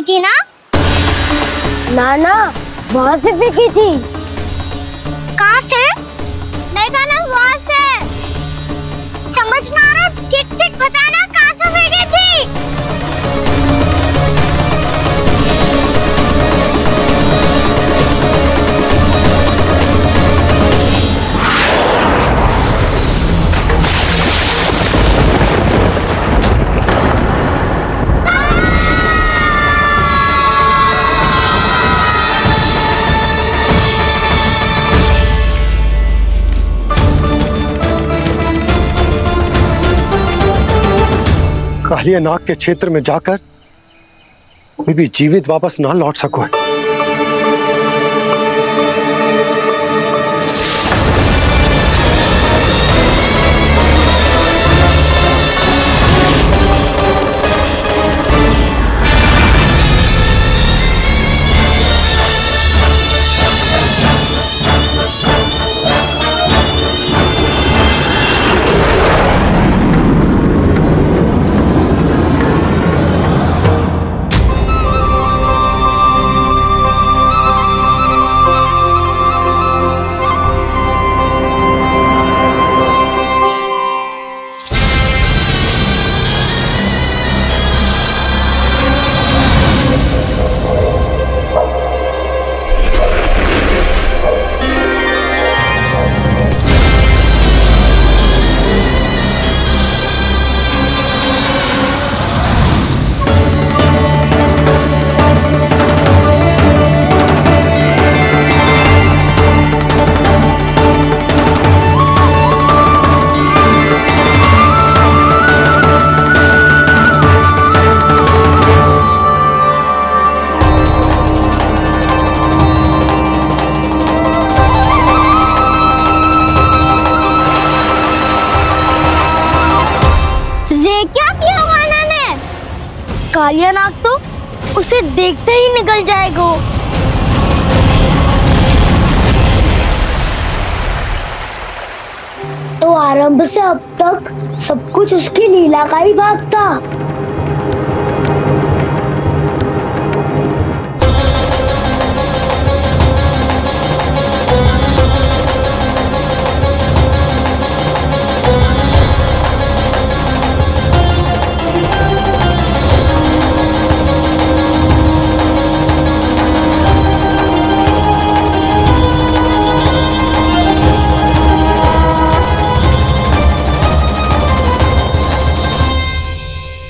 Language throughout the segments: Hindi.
फेंकी थी ना? ना वहाँ से फेंकी थी। कहाँ से? नहीं कहा ना वहाँ से। समझ में आ रहा? ठीक ठीक बताना कहाँ से फेंकी थी? कालिया नाग के क्षेत्र में जाकर कोई भी जीवित वापस ना लौट सको है। कालिया नाग तो उसे देखते ही निकल जाएगा। तो आरंभ से अब तक सब कुछ उसकी लीला का ही भाग था।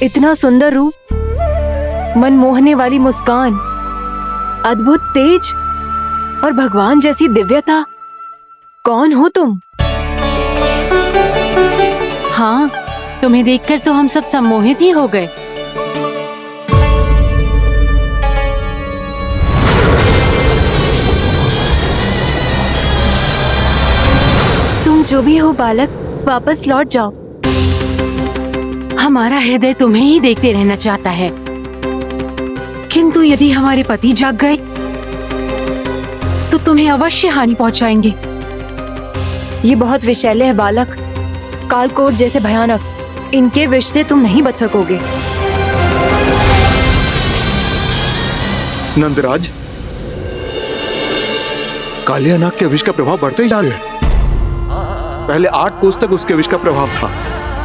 इतना सुंदर रूप, मन मोहने वाली मुस्कान, अद्भुत तेज और भगवान जैसी दिव्यता। कौन हो तुम? हाँ, तुम्हें देखकर तो हम सब सम्मोहित ही हो गए। तुम जो भी हो बालक, वापस लौट जाओ। हमारा हृदय तुम्हें ही देखते रहना चाहता है, किंतु यदि हमारे पति जाग गए तो तुम्हें अवश्य हानि पहुंचाएंगे। ये बहुत विषैले है बालक, कालकोट जैसे भयानक। इनके विष से तुम नहीं बच सकोगे। नंदराज, कालिया नाग के विष का प्रभाव बढ़ते ही जा रहा है। पहले 8 कोस तक उसके विष का प्रभाव था,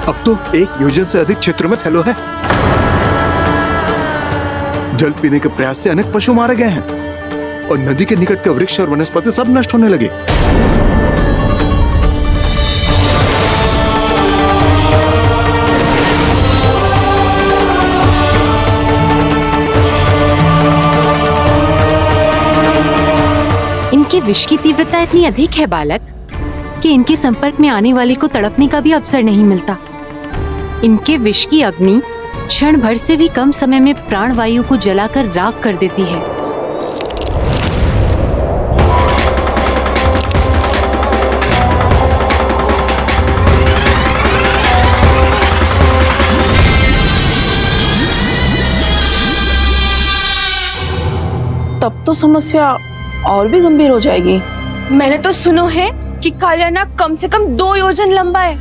अब तो 1 योजन से अधिक क्षेत्र में फैलो है। जल पीने के प्रयास से अनेक पशु मारे गए हैं और नदी के निकट के वृक्ष और वनस्पति सब नष्ट होने लगे। इनके विष की तीव्रता इतनी अधिक है बालक कि इनके संपर्क में आने वाले को तड़पने का भी अवसर नहीं मिलता। इनके विष की अग्नि क्षण भर से भी कम समय में प्राणवायु को जलाकर राख कर देती है। तब तो समस्या और भी गंभीर हो जाएगी। मैंने तो सुनो है कि कालिया नाग कम से कम 2 योजन लंबा है,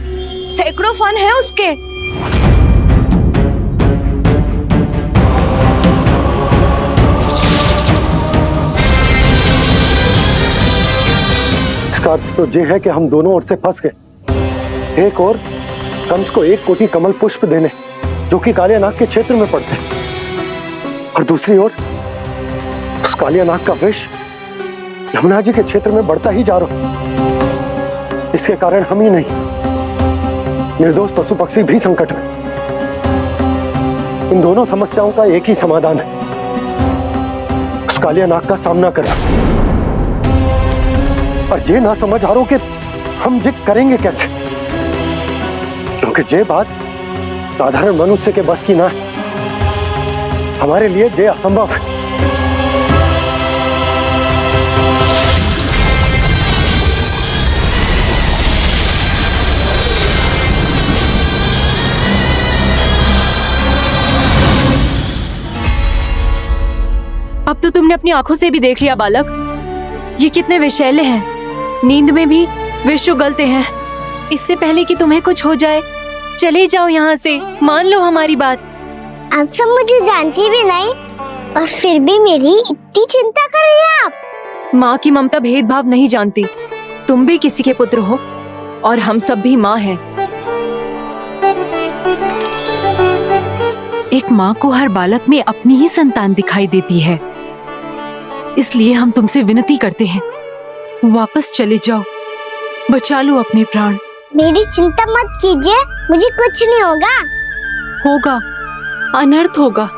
सैकड़ों फन है उसके। इसका अर्थ तो ये है कि हम दोनों ओर से फंस गए। एक और कंस को 1 कोटि कमल पुष्प देने जो कि कालियानाग के क्षेत्र में पड़ते हैं, और दूसरी ओर उस कालियानाग का विष यमुना जी के क्षेत्र में बढ़ता ही जा रहा। इसके कारण हम ही नहीं, निर्दोष पशु पक्षी भी संकट में। इन दोनों समस्याओं का एक ही समाधान है, उस कालियानाग का सामना करना। और ये ना समझ आ रहा कि हम ये करेंगे कैसे, क्योंकि ये बात साधारण मनुष्य के बस की ना है। हमारे लिए ये असंभव है। अब तो तुमने अपनी आंखों से भी देख लिया बालक, ये कितने विषैले हैं। नींद में भी विष उगलते हैं। इससे पहले कि तुम्हें कुछ हो जाए, चले जाओ यहाँ से, मान लो हमारी बात। आप सब मुझे जानती भी नहीं और फिर भी मेरी इतनी चिंता कर रही हैं आप। माँ की ममता भेदभाव नहीं जानती। तुम भी किसी के पुत्र हो और हम सब भी माँ हैं। एक माँ को हर बालक में अपनी ही संतान दिखाई देती है, इसलिए हम तुमसे विनती करते हैं, वापस चले जाओ, बचा लो अपने प्राण। मेरी चिंता मत कीजिए, मुझे कुछ नहीं होगा। होगा, अनर्थ होगा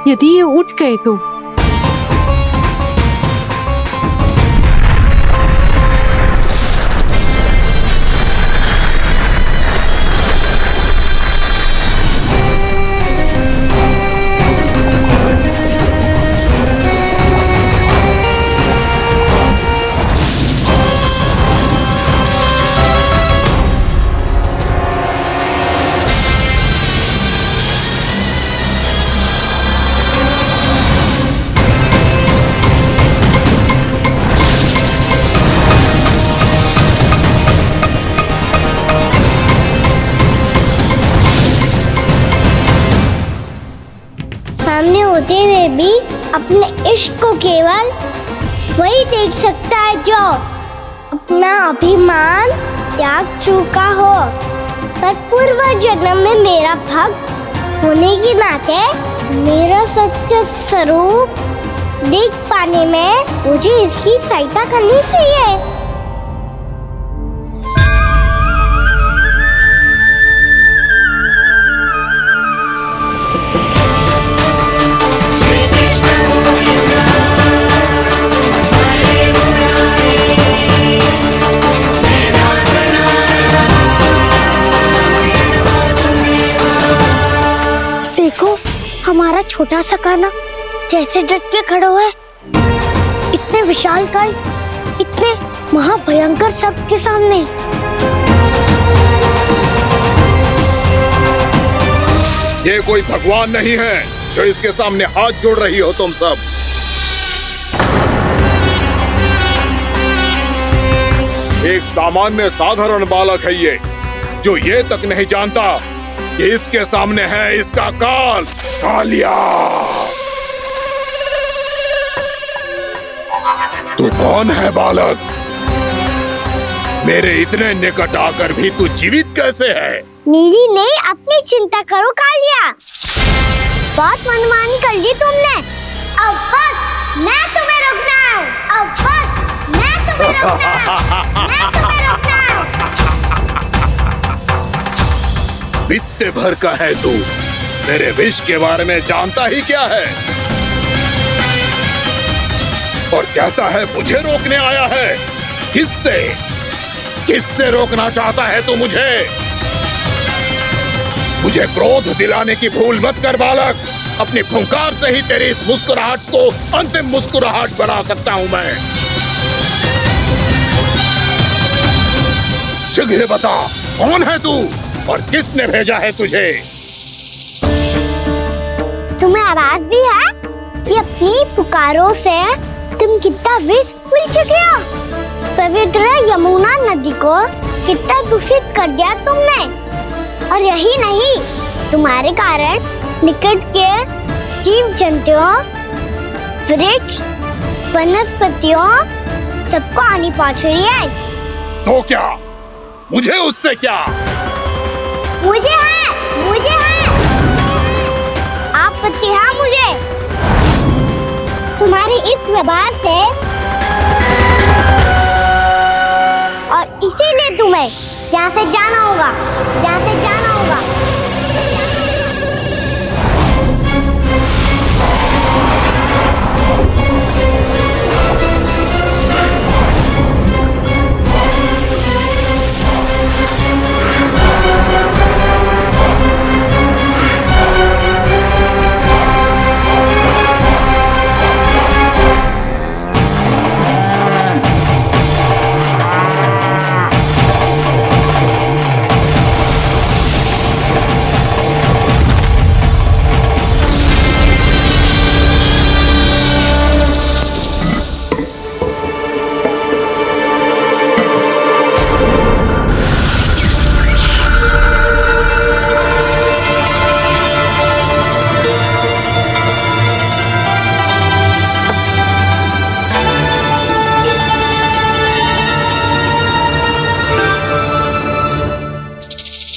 यदि ये उठ गए तो। सामने होते हुए भी अपने इश्क को केवल वही देख सकता है जो अपना अभिमान त्याग चुका हो। पर पूर्व जन्म में मेरा भक्त होने के नाते मेरा सत्य स्वरूप देख पाने में मुझे इसकी सहायता करनी चाहिए। हमारा छोटा सा कान्हा जैसे डट के खड़ा है, इतने विशालकाय, इतने महाभयंकर सबके सामने। ये कोई भगवान नहीं है जो इसके सामने हाथ जोड़ रही हो तुम सब। एक सामान्य साधारण बालक है ये, जो ये तक नहीं जानता कि इसके सामने है इसका काल, कालिया। तू कौन है बालक? मेरे इतने निकट आकर भी तू जीवित कैसे है? मेरी नहीं, अपनी चिंता करो कालिया। बहुत मनमानी कर ली तुमने। अब बस मैं तुम्हें रोकना हूँ। अब बस मैं तुम्हें रोकना हूँ। मैं तुम्हें रोकना हूँ। बित्ते भर का है तू, मेरे विष के बारे में जानता ही क्या है? और कहता है मुझे रोकने आया है। किससे? किससे रोकना चाहता है तू मुझे? मुझे क्रोध दिलाने की भूल मत कर बालक। अपनी फुंकार से ही तेरी इस मुस्कुराहट को अंतिम मुस्कुराहट बना सकता हूं मैं। शीघ्र बता, कौन है तू और किसने भेजा है तुझे? तुम्हें आवाज भी है कि अपनी पुकारों से तुम कितना विष भूल चुके हो। पवित्र यमुना नदी को कितना दूषित कर दिया तुमने। और यही नहीं, तुम्हारे कारण निकट के जीव जंतुओं, वृक्ष, वनस्पतियों सबको हानि पहुंच रही है। तो क्या, मुझे उससे क्या? मुझे है आप पति हाँ मुझे। तुम्हारे इस व्यवहार से और इसीलिए तुम्हें यहाँ से जाना होगा।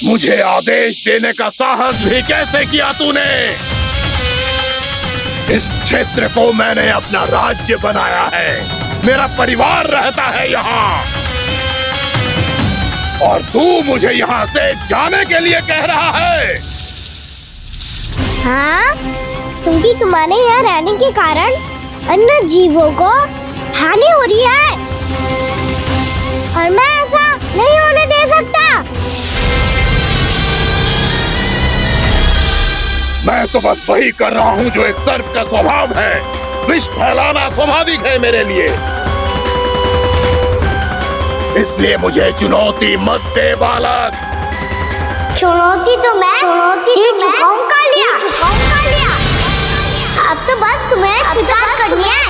मुझे आदेश देने का साहस भी कैसे किया तूने? इस क्षेत्र को मैंने अपना राज्य बनाया है, मेरा परिवार रहता है यहाँ, और तू मुझे यहाँ से जाने के लिए कह रहा है? हाँ, क्योंकि तुम्हारे यहाँ रहने के कारण अन्य जीवों को हानि हो रही है और मैं ऐसा नहीं होने दे सकता। मैं तो बस वही कर रहा हूँ जो एक सर्प का स्वभाव है। विष फैलाना स्वाभाविक है मेरे लिए, इसलिए मुझे चुनौती मत दे बालक। चुनौती तो मैं दे चुका हूँ कालिया। अब तो बस तुम्हें स्वीकार करनी है।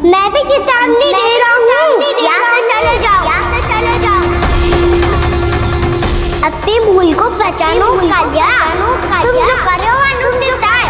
मैं भी चेतावनी दे रहा हूँ, यहाँ से चले जाओ। अपनी भूल को पहचानो कालिया, तुम जो कर रहे हो अनुचित है।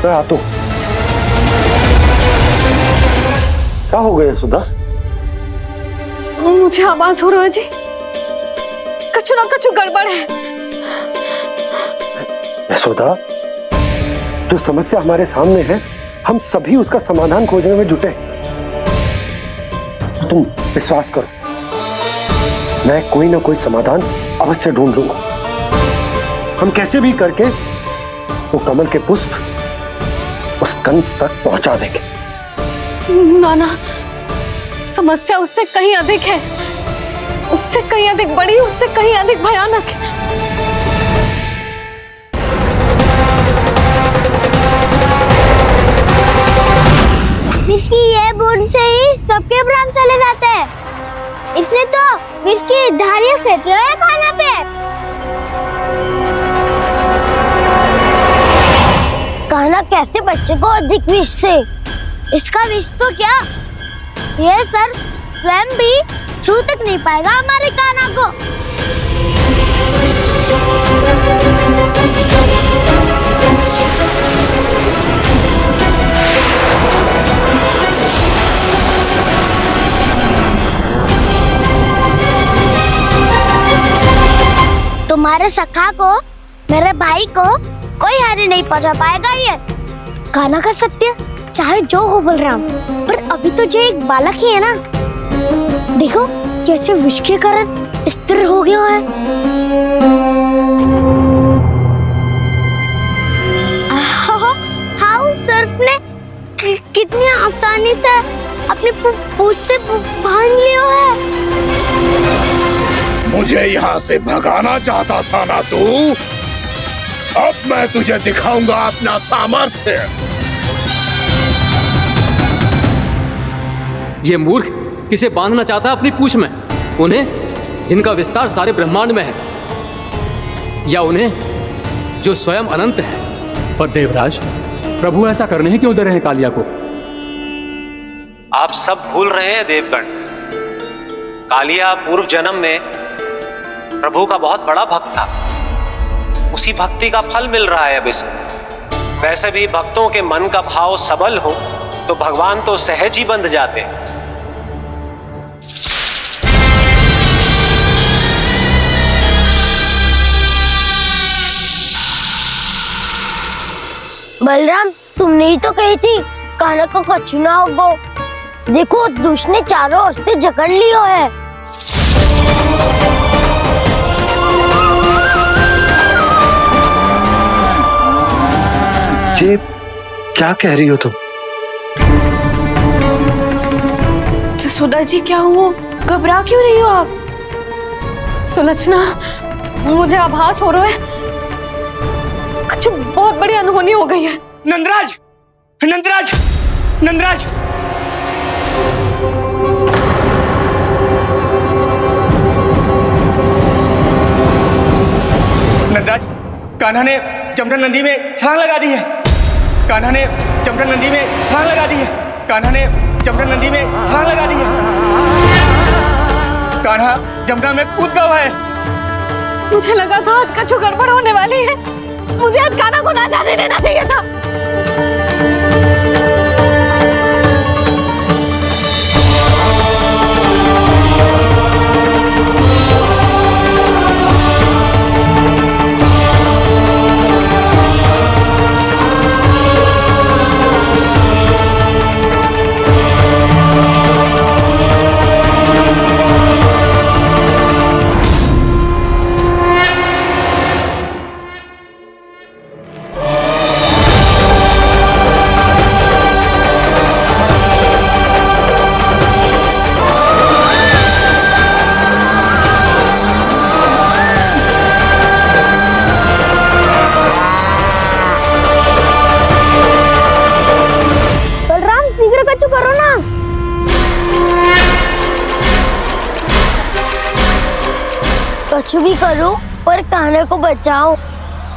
मैं आता हूँ। क्या हो गया सुधा? मुझे आवाज हो रहा है जी, कछु ना कछु गड़बड़ है। यशोदा, जो समस्या हमारे सामने है, हम सभी उसका समाधान खोजने में जुटे। तो तुम विश्वास करो, मैं कोई ना कोई समाधान अवश्य ढूंढ लूंगा। हम कैसे भी करके वो कमल के पुष्प उस कंस तक पहुंचा देंगे। नाना, समस्या उससे कहीं अधिक है, उससे कहीं अधिक बड़ी, उससे कहीं अधिक भयानक है। विष की ये बूंद से ही सबके प्राण चले जाते हैं। इसने तो विष की धारियां फेंकी है कान्हा पे। कान्हा कैसे बच्चे को अधिक विष से? इसका विष तो क्या, ये सर स्वयं भी छू तक नहीं पाएगा हमारे कान्हा को। तुम्हारे सखा को, मेरे भाई को कोई हानि नहीं पहुंचा पाएगा। ये कान्हा का सत्य चाहे जो हो बलराम, पर अभी तो जो एक बालक ही है ना। देखो कैसे विष के कारण स्थिर हो गया है। हाउ सर्फ ने कितनी आसानी से अपनी पूंछ से बांध लिया है। मुझे यहाँ से भगाना चाहता था ना तू? अब मैं तुझे दिखाऊंगा अपना सामर्थ्य। ये मूर्ख किसे बांधना चाहता है अपनी पूंछ में? उन्हें जिनका विस्तार सारे ब्रह्मांड में है, या उन्हें जो स्वयं अनंत है? पर देवराज, प्रभु ऐसा करने ही क्यों दे रहे हैं कालिया को? आप सब भूल रहे हैं देवगण। कालिया पूर्व जन्म में प्रभु का बहुत बड़ा भक्त था। उसी भक्ति का फल मिल रहा है अब इसे। वैसे भी भक्तों के मन का भाव सबल हो तो भगवान तो सहज ही बंध जाते हैं। बलराम, तुमने ही तो कही थी कान्हा को कछु ना होगो। देखो उस दुष्ट ने चारों ओर से जकड़ लियो है। ये क्या कह रही हो तुम? जसोदा जी, क्या हुआ? घबरा क्यों रही हो आप? सुलक्षणा, मुझे आभास हो रहा है कुछ बहुत बड़ी अनहोनी हो गई है। नंदराज, नंदराज, नंदराज! नंदराज, कान्हा ने जमदग्नि नदी में छलांग लगा दी है। कान्हा ने जमदग्नि नदी में छलांग लगा दी है। कान्हा ने जमदग्नि नदी में छलांग लगा दी है। कान्हा जमुना में कूद गया है। मुझे लगा था आज कछु गड़बड़ होने वाली है। मुझे आज कान्हा को ना जाने देना चाहिए था। कुछ भी करो पर कान्हा को बचाओ।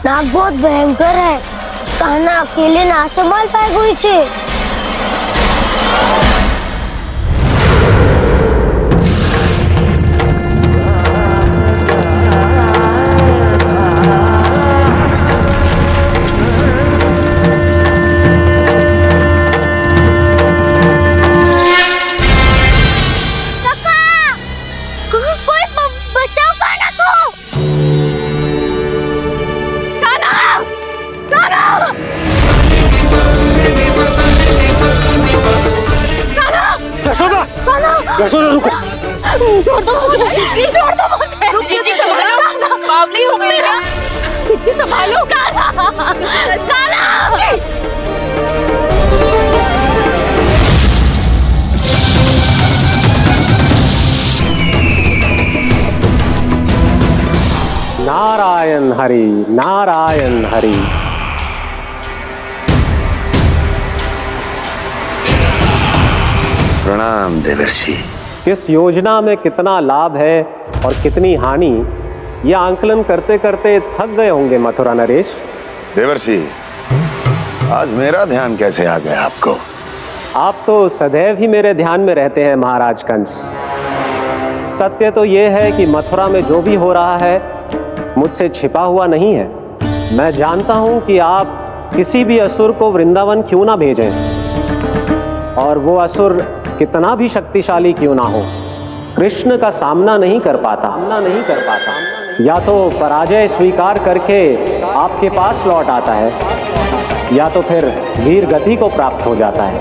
नाग बहुत भयंकर है। कान्हा अकेले ना संभाल पाएगा इसे। यशोदा रुको। छोड़ दो मुझे, छोड़ दो मुझे। जीजी संभालो, बावली हो गई है। जीजी संभालो। कान्हा, कान्हा। नारायण हरि, नारायण हरि। प्रणाम देवर्षि। किस योजना में कितना लाभ है और कितनी हानि, यह आंकलन करते करते थक गए होंगे मथुरा नरेश। देवर्षि, आज मेरा ध्यान कैसे आ गया आपको? आप तो सदैव ही मेरे ध्यान में रहते हैं महाराज कंस। सत्य तो यह है कि मथुरा में जो भी हो रहा है मुझसे छिपा हुआ नहीं है। मैं जानता हूं कि आप किसी भी असुर को वृंदावन क्यों ना भेजें, और वो असुर कितना भी शक्तिशाली क्यों ना हो, कृष्ण का सामना नहीं कर पाता। या तो पराजय स्वीकार करके आपके पास लौट आता है, या तो फिर वीर गति को प्राप्त हो जाता है।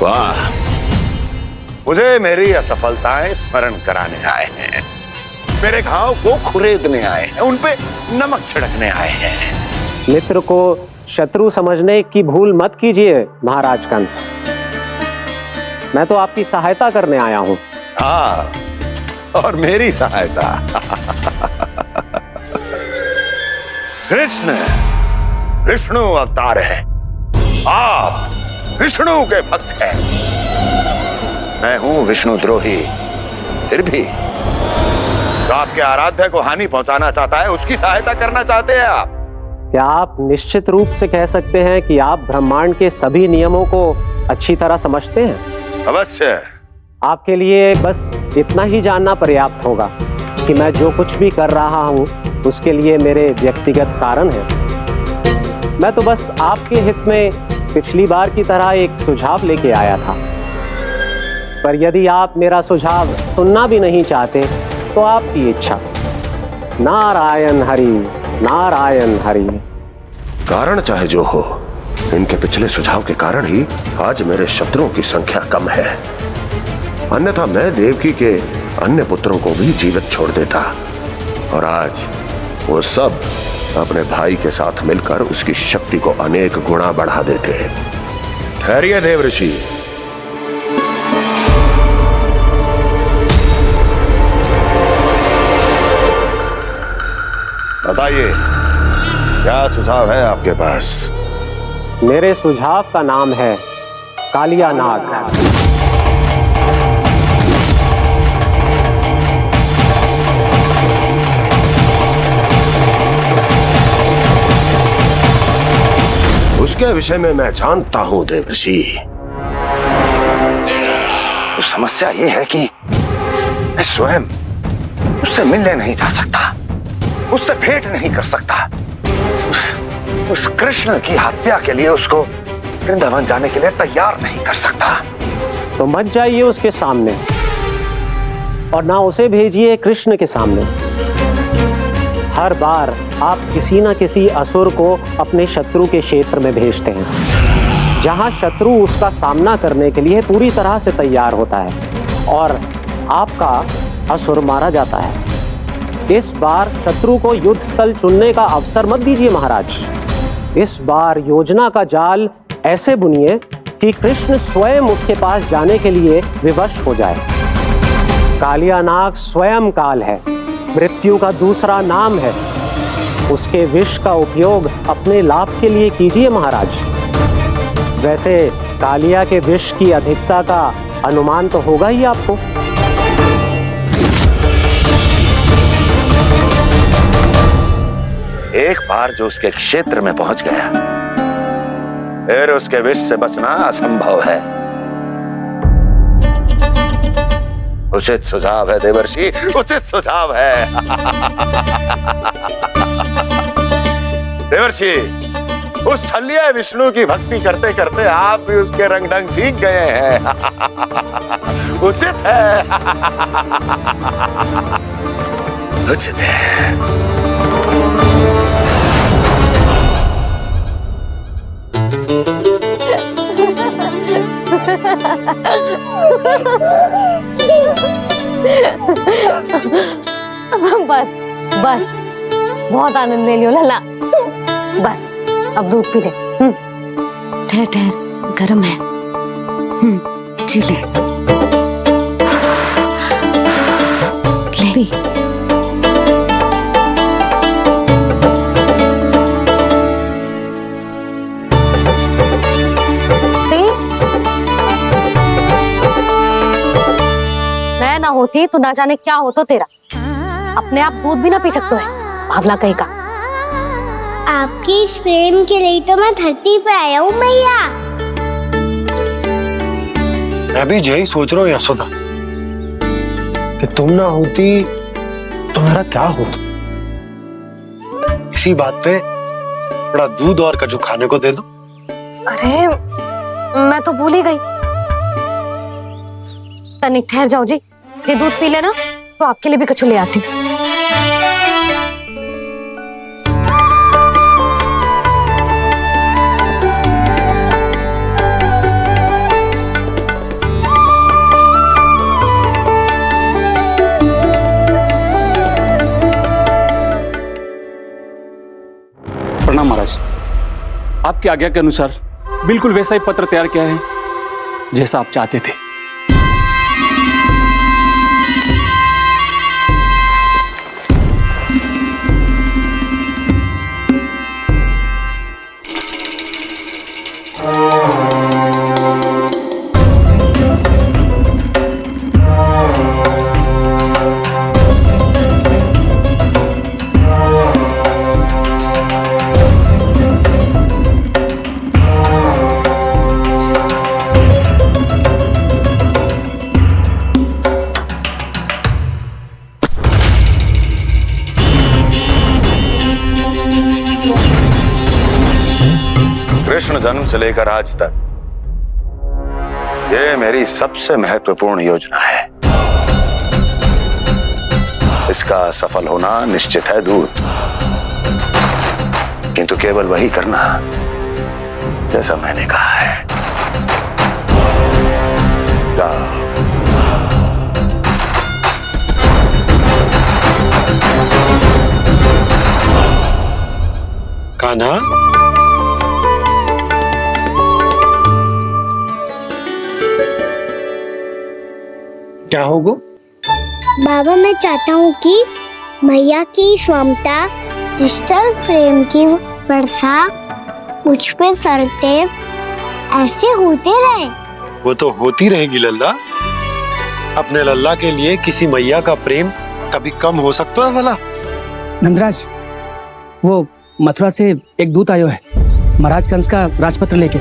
वाह, मुझे मेरी असफलताएं स्मरण कराने आए हैं, मेरे घाव को खुरेदने आए हैं, उन पे नमक छिड़कने आए हैं। मित्र को शत्रु समझने की भूल मत कीजिए महाराज कंस। मैं तो आपकी सहायता करने आया हूं। हाँ, और मेरी सहायता। कृष्ण विष्णु अवतार है, आप विष्णु के भक्त हैं। मैं हूं विष्णु द्रोही, फिर भी तो आपके आराध्य को हानि पहुंचाना चाहता है, उसकी सहायता करना चाहते हैं आप। क्या आप निश्चित रूप से कह सकते हैं कि आप ब्रह्मांड के सभी नियमों को अच्छी तरह समझते हैं? अवश्य। आपके लिए बस इतना ही जानना पर्याप्त होगा कि मैं जो कुछ भी कर रहा हूं उसके लिए मेरे व्यक्तिगत कारण हैं। मैं तो बस आपके हित में पिछली बार की तरह एक सुझाव लेके आया था, पर यदि आप मेरा सुझाव सुनना भी नहीं चाहते तो आपकी इच्छा। नारायण हरि, नारायण हरि। कारण चाहे जो हो, इनके पिछले सुझाव के कारण ही आज मेरे शत्रुओं की संख्या कम है, अन्यथा मैं देवकी के अन्य पुत्रों को भी जीवित छोड़ देता, और आज वो सब अपने भाई के साथ मिलकर उसकी शक्ति को अनेक गुना बढ़ा देते हैं। ठहरिए देवर्षि, बताइए क्या सुझाव है आपके पास? मेरे सुझाव का नाम है कालिया नाग। उसके विषय में मैं जानता हूं देवर्षि। तो समस्या यह है कि मैं स्वयं उससे मिलने नहीं जा सकता, उससे भेंट नहीं कर सकता। उस कृष्ण की हत्या के लिए उसको वृंदावन जाने के लिए तैयार नहीं कर सकता। तो मत जाइए उसके सामने, और ना उसे भेजिए कृष्ण के सामने। हर बार आप किसी न किसी असुर को अपने शत्रु के क्षेत्र में भेजते हैं, जहां शत्रु उसका सामना करने के लिए पूरी तरह से तैयार होता है और आपका असुर मारा जाता है। इस बार शत्रु को युद्ध स्थल चुनने का अवसर मत दीजिए महाराज। इस बार योजना का जाल ऐसे बुनिए कि कृष्ण स्वयं उसके पास जाने के लिए विवश हो जाए। कालिया नाग स्वयं काल है, मृत्यु का दूसरा नाम है। उसके विष का उपयोग अपने लाभ के लिए कीजिए महाराज। वैसे कालिया के विष की अधिकता का अनुमान तो होगा ही आपको। एक बार जो उसके क्षेत्र में पहुंच गया, फिर उसके विष से बचना असंभव है। उचित सुझाव है देवर्षि, उचित सुझाव है। देवर्षि, उस छलिया विष्णु की भक्ति करते करते आप भी उसके रंग ढंग सीख गए हैं। उचित है, उचित है। बस बस, बहुत आनंद ले लियो लला। बस अब दूध पी ले। ठहर ठहर, गर्म है। जी ले ले। मैं ना होती तो ना जाने क्या होता तेरा। अपने आप दूध भी ना पी सकते है, भावला कहीं का। आपकी इस प्रेम के लिए तो मैं धरती पे आया हूँ मैया। मैं भी यही सोच रहा हूँ यशोदा कि तुम ना होती तो मेरा क्या होता। इसी बात पे थोड़ा दूध और कजू खाने को दे दो। अरे मैं तो भूल ही गई। तनिक ठहर जाओ जी, जे दूध पी लेना तो आपके लिए भी कछु ले आती। प्रणाम महाराज। आपकी आज्ञा के अनुसार बिल्कुल वैसा ही पत्र तैयार किया है जैसा आप चाहते थे। कृष्ण जन्म से लेकर आज तक ये मेरी सबसे महत्वपूर्ण योजना है। इसका सफल होना निश्चित है दूत, किंतु केवल वही करना जैसा मैंने कहा है। जाओ। कान्हा, क्या होगा? बाबा मैं चाहता हूँ कि मैया की स्वमता क्रिस्टल फ्रेम की वर्षा मुझ पे सरते ऐसे होते रहे। वो तो होती रहेगी लल्ला। अपने लल्ला के लिए किसी मैया का प्रेम कभी कम हो सकता है भला? नंदराज, वो मथुरा से एक दूत आयो है महाराज कंस का राजपत्र लेके।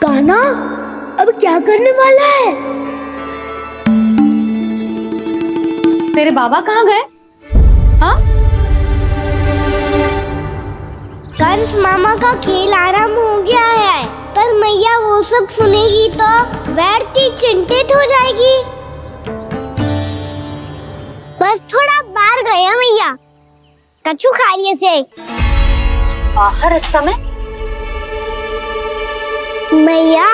कान्हा, अब क्या करने वाला है? तेरे बाबा कहाँ गए? हाँ? कंस मामा का खेल आरंभ हो गया है, पर मैया वो सब सुनेगी तो व्यर्थ चिंतित हो जाएगी। बस थोड़ा बाहर गया मैया, कछु खा लिए से। बाहर इस समय? मैया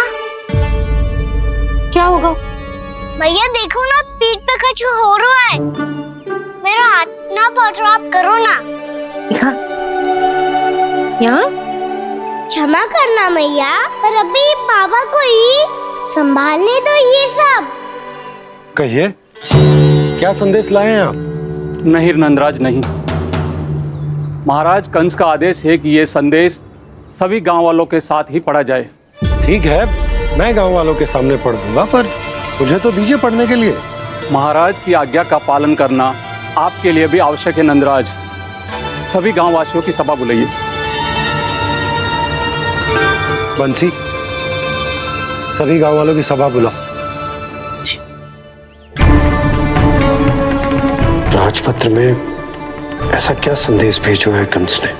क्या होगा? मैया देखो ना, पीठ पे कुछ हो रहा है। मेरा हाथ ना पकड़ो, आप करो ना। दिखा। यहाँ? क्षमा करना मैया, पर अभी बाबा को ही संभालने दो ये सब। कहिए, क्या संदेश लाए हैं आप? नहीं नंदराज, नहीं। महाराज कंस का आदेश है कि ये संदेश सभी गांव वालों के साथ ही पढ़ा जाए। ठीक है, मैं गांव वालों के सामने पढ़ दूंगा, पर मुझे तो दीजिए पढ़ने के लिए। महाराज की आज्ञा का पालन करना आपके लिए भी आवश्यक है नंदराज। सभी गांव वासियों की सभा बुलाइए। बंसी, सभी गांव वालों की सभा बुलाओ। राजपत्र में ऐसा क्या संदेश भेजो है कंस ने?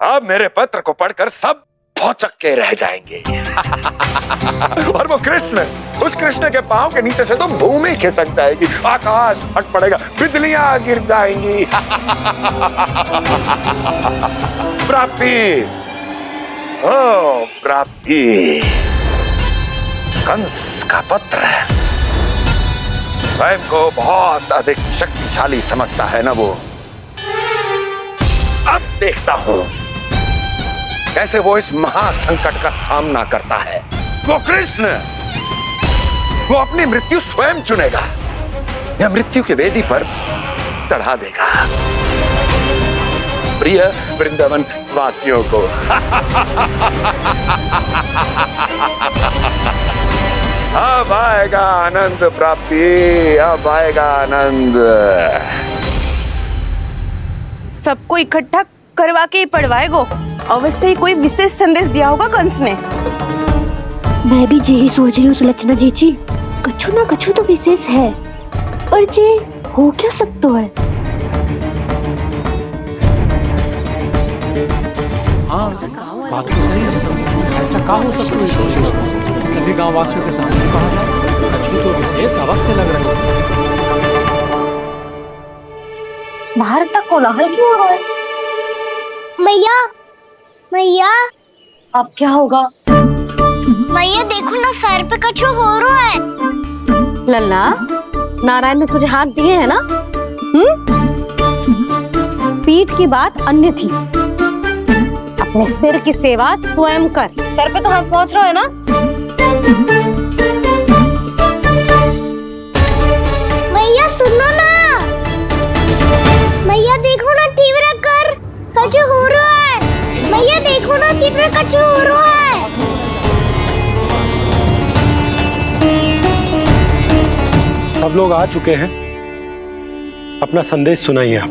अब मेरे पत्र को पढ़कर सब भौचक के रह जाएंगे। और वो कृष्ण, उस कृष्ण के पांव के नीचे से तो भूमि खिसक जाएगी, आकाश फट पड़ेगा, बिजलियां गिर जाएंगी। प्राप्ति, ओ प्राप्ति, कंस का पत्र। स्वयं को बहुत अधिक शक्तिशाली समझता है ना वो। अब देखता हूं कैसे वो इस महासंकट का सामना करता है। वो कृष्ण, वो अपनी मृत्यु स्वयं चुनेगा या मृत्यु की वेदी पर चढ़ा देगा। प्रिय वृंदावन वासियों को। अब आएगा आनंद प्राप्ति, अब आएगा आनंद। सबको इकट्ठा करवा के ही पढ़वाएगो। अवश्य ही कोई विशेष संदेश दिया होगा कंस ने। मैं भी यही सोच रही हूँ सुलक्षणा जी, कछु ना कछु तो विशेष है, पर जे हो क्या सकता है? हाँ, बात तो सही है। ऐसा कहाँ हो सकता है? सभी गांव वासियों के सामने कहा जाए, कछु तो विशेष अवश्य लग रहा है। बाहर तक कोलाहल क्यों हो रहा है? मैया, मैया, अब क्या होगा? मैया देखो ना, सर पे कछु हो रहा है। लल्ला, नारायण ने तुझे हाथ दिए हैं ना? पीठ की बात अन्य थी। अपने सिर की सेवा स्वयं कर। सर पे तो हाथ पहुंच रहा है ना? मैया सुनो ना, मैया देखो ना, तीव्र कर कछु हो रहा है। मैया देखो ना, तीव्र कछु हो रहा है। सब लोग आ चुके हैं, अपना संदेश सुनाइए आप।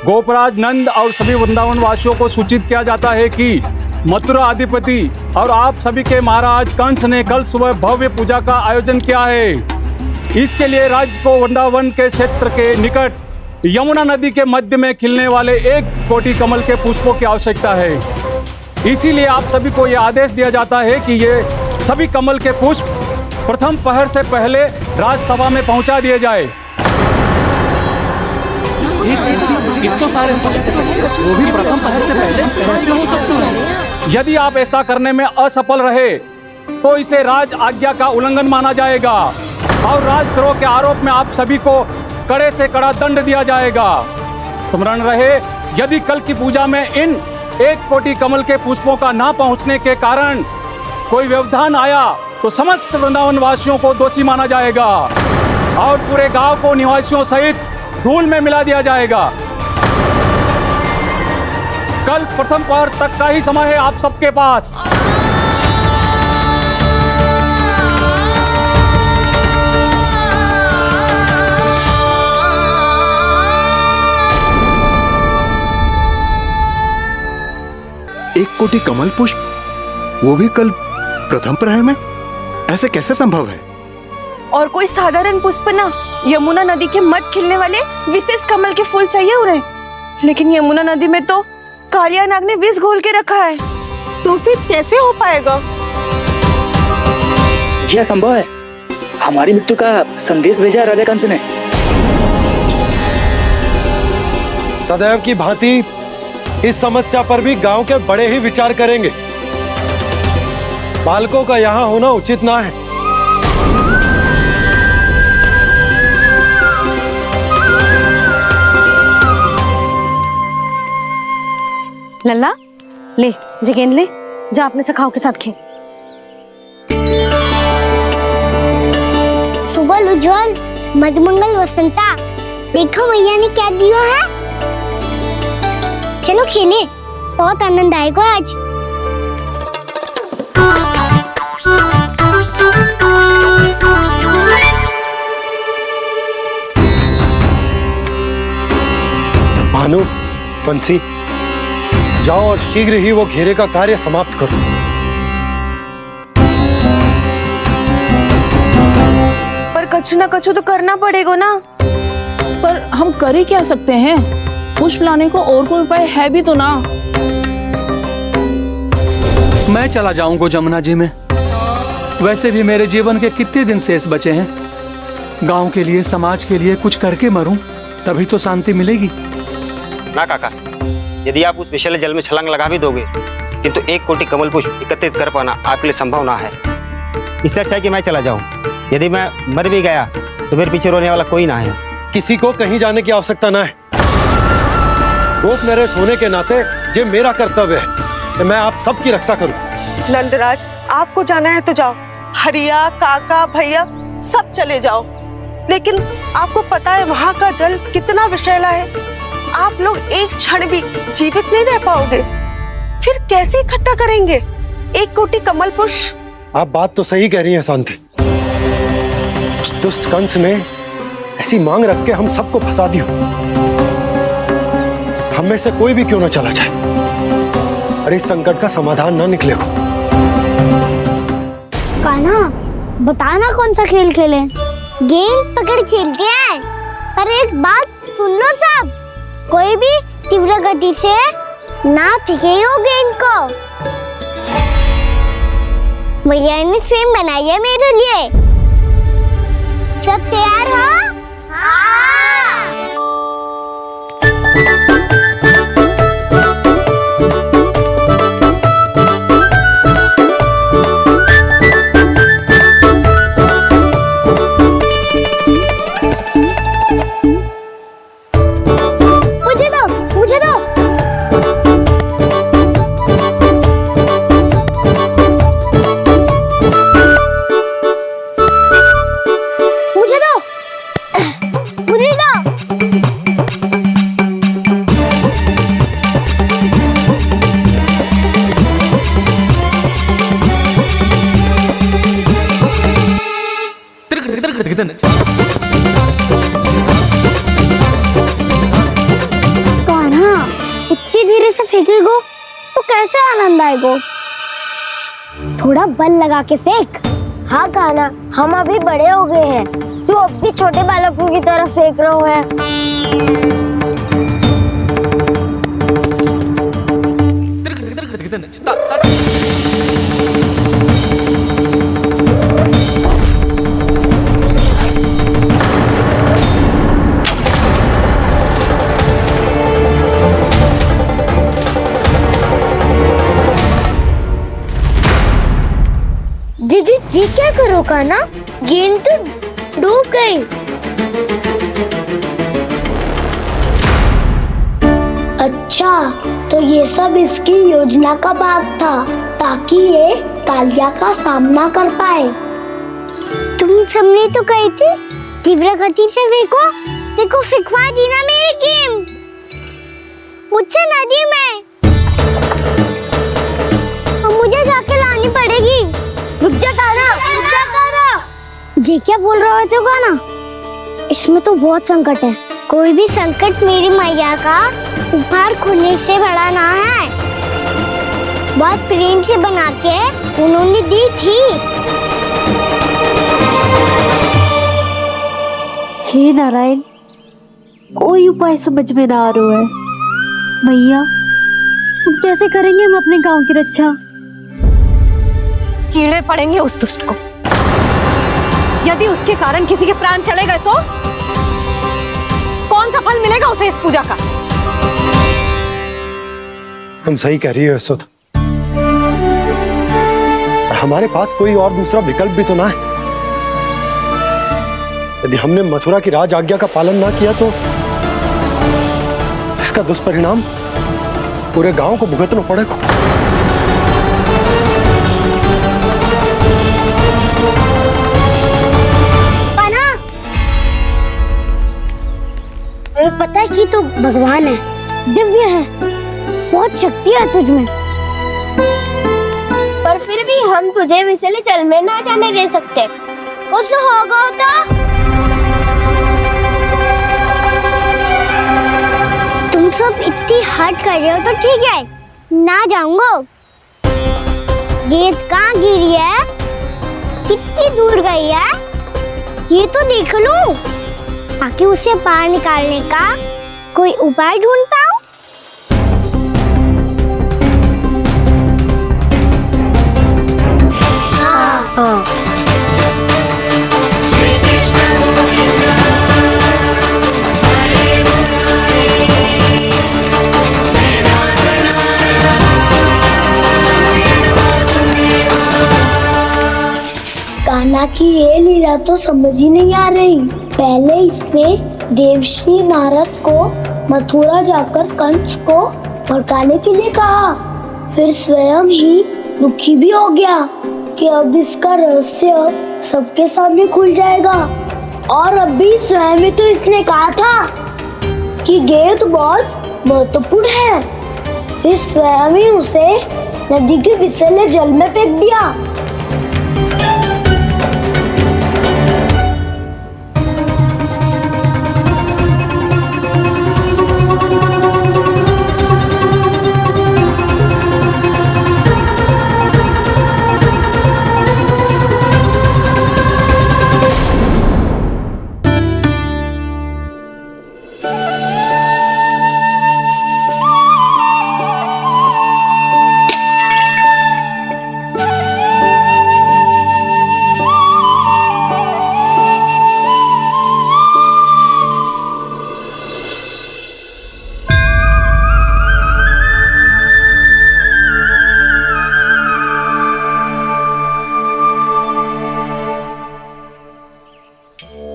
गोपराज नंद और सभी वृंदावन वासियों को सूचित किया जाता है कि मथुरा अधिपति और आप सभी के महाराज कंस ने कल सुबह भव्य पूजा का आयोजन किया है। इसके लिए राज्य को वृंदावन के क्षेत्र के निकट यमुना नदी के मध्य में खिलने वाले 1 कोटि कमल के पुष्पों की आवश्यकता है। इसीलिए आप सभी को यह आदेश दिया जाता है कि ये सभी कमल के पुष्प प्रथम पहर से पहले राजसभा में पहुंचा दिए जाए। वो भी प्रथम पहर से पहले कैसे हो सकते हैं? यदि आप ऐसा करने में असफल रहे तो इसे राज आज्ञा का उल्लंघन माना जाएगा और राजद्रोह के आरोप में आप सभी को कड़े से कड़ा दंड दिया जाएगा। स्मरण रहे, यदि कल की पूजा में इन 1 कोटि कमल के पुष्पों का ना पहुंचने के कारण कोई व्यवधान आया तो समस्त वृंदावन वासियों को दोषी माना जाएगा और पूरे गांव को निवासियों सहित धूल में मिला दिया जाएगा। कल प्रथम पहर तक का ही समय है आप सबके पास। एक कोटि कमल पुष्प, वो भी कल प्रथम प्रहर में? ऐसे कैसे संभव है? और कोई साधारण पुष्प ना, यमुना नदी के मध्य खिलने वाले विशेष कमल के फूल चाहिए उन्हें। लेकिन यमुना नदी में तो कालिया नाग ने विष घोल के रखा है, तो फिर कैसे हो पाएगा? यह संभव है। हमारी मृत्यु का संदेश भेजा है राजा कंस ने। सदैव की भांति इस समस्या पर भी गांव के बड़े ही विचार करेंगे। बालकों का यहाँ होना उचित ना है। लल्ला, ले जगेंद ले, जा अपने सखाओं के साथ खेल। सुबह उज्जवल, मधुमंगल वसंता, देखो मैया ने क्या दिया है। चलो खेले, बहुत आनंद आएगा आज। भानु, बंसी, जाओ और शीघ्र ही वो घेरे का कार्य समाप्त करो। पर कछु ना कछु तो करना पड़ेगा ना। पर हम कर ही क्या सकते हैं? पुष्प लाने को और कोई उपाय है भी तो ना। मैं चला जाऊंगा जमुना जी में। वैसे भी मेरे जीवन के कितने दिन शेष बचे हैं। गांव के लिए, समाज के लिए कुछ करके मरूं, तभी तो शांति मिलेगी। ना काका, यदि आप उस विषैले जल में छलांग लगा भी दोगे, किंतु 1 कोटि कमल पुष्प एकत्रित कर पाना आपके लिए संभव ना है। इससे अच्छा है कि मैं चला जाऊं। यदि मैं मर भी गया तो मेरे पीछे रोने वाला कोई ना है। किसी को कहीं जाने की आवश्यकता ना है। गोप नरेश होने के नाते ये मेरा कर्तव्य है कि मैं आप सबकी रक्षा करूं। नंदराज, आपको जाना है तो जाओ। हरिया, काका, भैया सब चले जाओ। लेकिन आपको पता है वहाँ का जल कितना विषैला है। आप लोग एक क्षण भी जीवित नहीं रह पाओगे। फिर कैसे इकट्ठा करेंगे 1 कोटि कमल पुष्प? आप बात तो सही कह रही हैं शांति। उस दुष्ट कंस ने ऐसी मांग रख के हम सबको फंसा दिया। हम में से कोई भी क्यों ना चला जाए और इस संकट का समाधान ना निकले को। कान्हा, बताना कौन सा खेल खेलें? गेंद पकड़ खेलते हैं, पर एक बात सुन लो सब, कोई भी तीव्र गति से ना फेंको गेंद को। भैया ने फ्रेम बनाई है मेरे लिए। सब तैयार हो? इतनी धीरे से फेंकेगो तो कैसे आनंद आएगो? थोड़ा बल लगा के फेंक। हाँ कान्हा, हम अभी बड़े हो गए हैं, तू अब भी छोटे बालकों की तरह फेंक रहे हो है। दीदी जी क्या करो कान्हा? गेंद तो डूब गई। अच्छा, तो ये सब इसकी योजना का भाग था ताकि ये कालिया का सामना कर पाए। तुम सबने तो कही थी तीव्र गति से फेंको, देखो फिकवा दी ना मेरी गेम मुझसे नदी में। अब मुझे जाके लानी पड़ेगी। रुक जा कान्हा, रुक जा कान्हा। जी क्या बोल रहे थे कान्हा? इसमें तो बहुत संकट है। कोई भी संकट मेरी मैया का उपहार खुलने से बड़ा ना है। बहुत प्रेम से बना के उन्होंने दी थी। हे नारायण, कोई उपाय समझ में ना आ रहा है। मैया, अब कैसे करेंगे हम अपने गांव की रक्षा? कीड़े पड़ेंगे उस दुष्ट को। यदि उसके कारण किसी के प्राण चले गए तो कौन सा फल मिलेगा उसे इस पूजा का? तुम सही कह रही हो यशोदा। हमारे पास कोई और दूसरा विकल्प भी तो ना है। यदि हमने मथुरा की राज आज्ञा का पालन ना किया तो इसका दुष्परिणाम पूरे गांव को भुगतना पड़ेगा। तुम्हें पता है कि तू भगवान है, दिव्य है, बहुत शक्ति है तुझमें, पर फिर भी हम तुझे विषैले जल में ना जाने दे सकते। कुछ होगा तो तुम सब इतनी हट कर रहे हो तो ठीक है, ना जाऊंगा। गेंद कहाँ गिरी है, कितनी दूर गई है, ये तो देख लूं ताकि उसे बाहर निकालने का कोई उपाय ढूंढ पाऊं। हाँ। कान्हा की ये लीला तो समझ ही नहीं आ रही। पहले इसने देवर्षि नारद को मथुरा जाकर कंस को भड़काने के लिए कहा, फिर स्वयं ही दुखी भी हो गया कि अब इसका रहस्य सबके सामने खुल जाएगा और अभी स्वयं ही तो इसने कहा था कि गेंद बहुत महत्वपूर्ण है, फिर स्वयं ही उसे नदी के विषैले जल में फेंक दिया।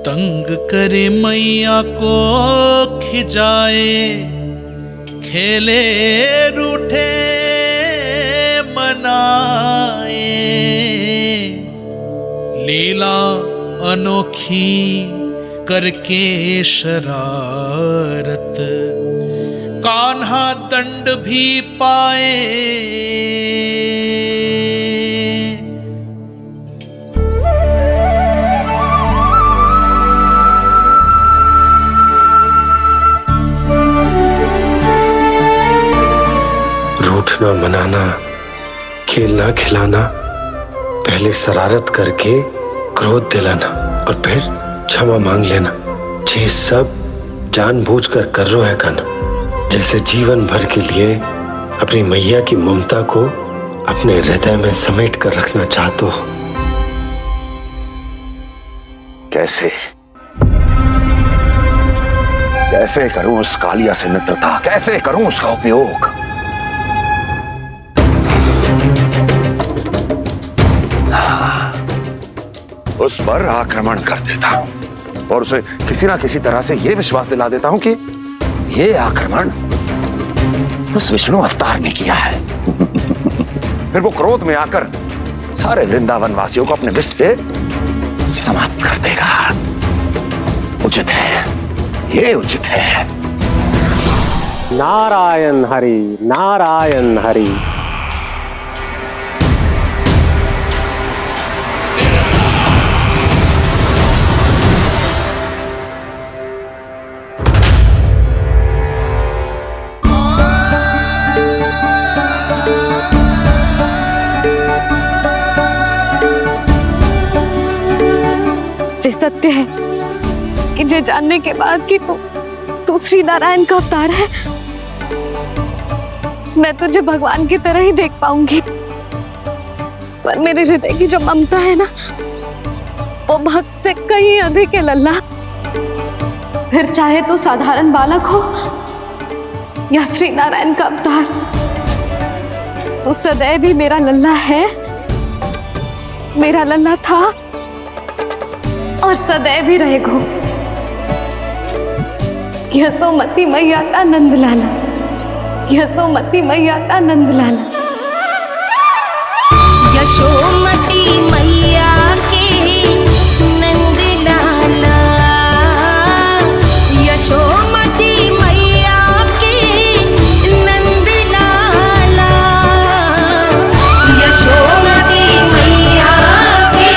तंग करे मैया को खिजाए, खेले रूठे मनाए, लीला अनोखी करके शरारत, कान्हा दंड भी पाए। रूठना मनाना, खेलना खिलाना, पहले शरारत करके क्रोध दिलाना और फिर क्षमा मांग लेना, ये सब जानबूझकर कर रहे है कान्हा, जैसे जीवन भर के लिए अपनी मैया की ममता को अपने हृदय में समेट कर रखना चाहते हो। कैसे कैसे करूं उस कालिया से मित्रता, कैसे करूं उसका उपयोग? उस पर आक्रमण कर देता और उसे किसी ना किसी तरह से यह विश्वास दिला देता हूं कि यह आक्रमण उस विष्णु अवतार ने किया है। फिर वो क्रोध में आकर सारे वृंदावन वासियों को अपने विष से समाप्त कर देगा। उचित है, ये उचित है। नारायण हरि, नारायण हरि। ये सत्य है कि ये जानने के बाद कि तू श्री नारायण का अवतार है, मैं तुझे भगवान की तरह ही देख पाऊंगी। पर मेरे हृदय की जो ममता है ना, वो भक्त से कहीं अधिक है लल्ला। फिर चाहे तू साधारण बालक हो या श्री नारायण का अवतार, तू सदैव ही मेरा लल्ला है, मेरा लल्ला था और सदैव ही रहेगा। यशोमती मैया का नंद लाला, यशोमती मैया का नंद लाला। यशोमती मैया के नंद लाला, यशोमती मैया के नंद लाला, यशोमती मैया के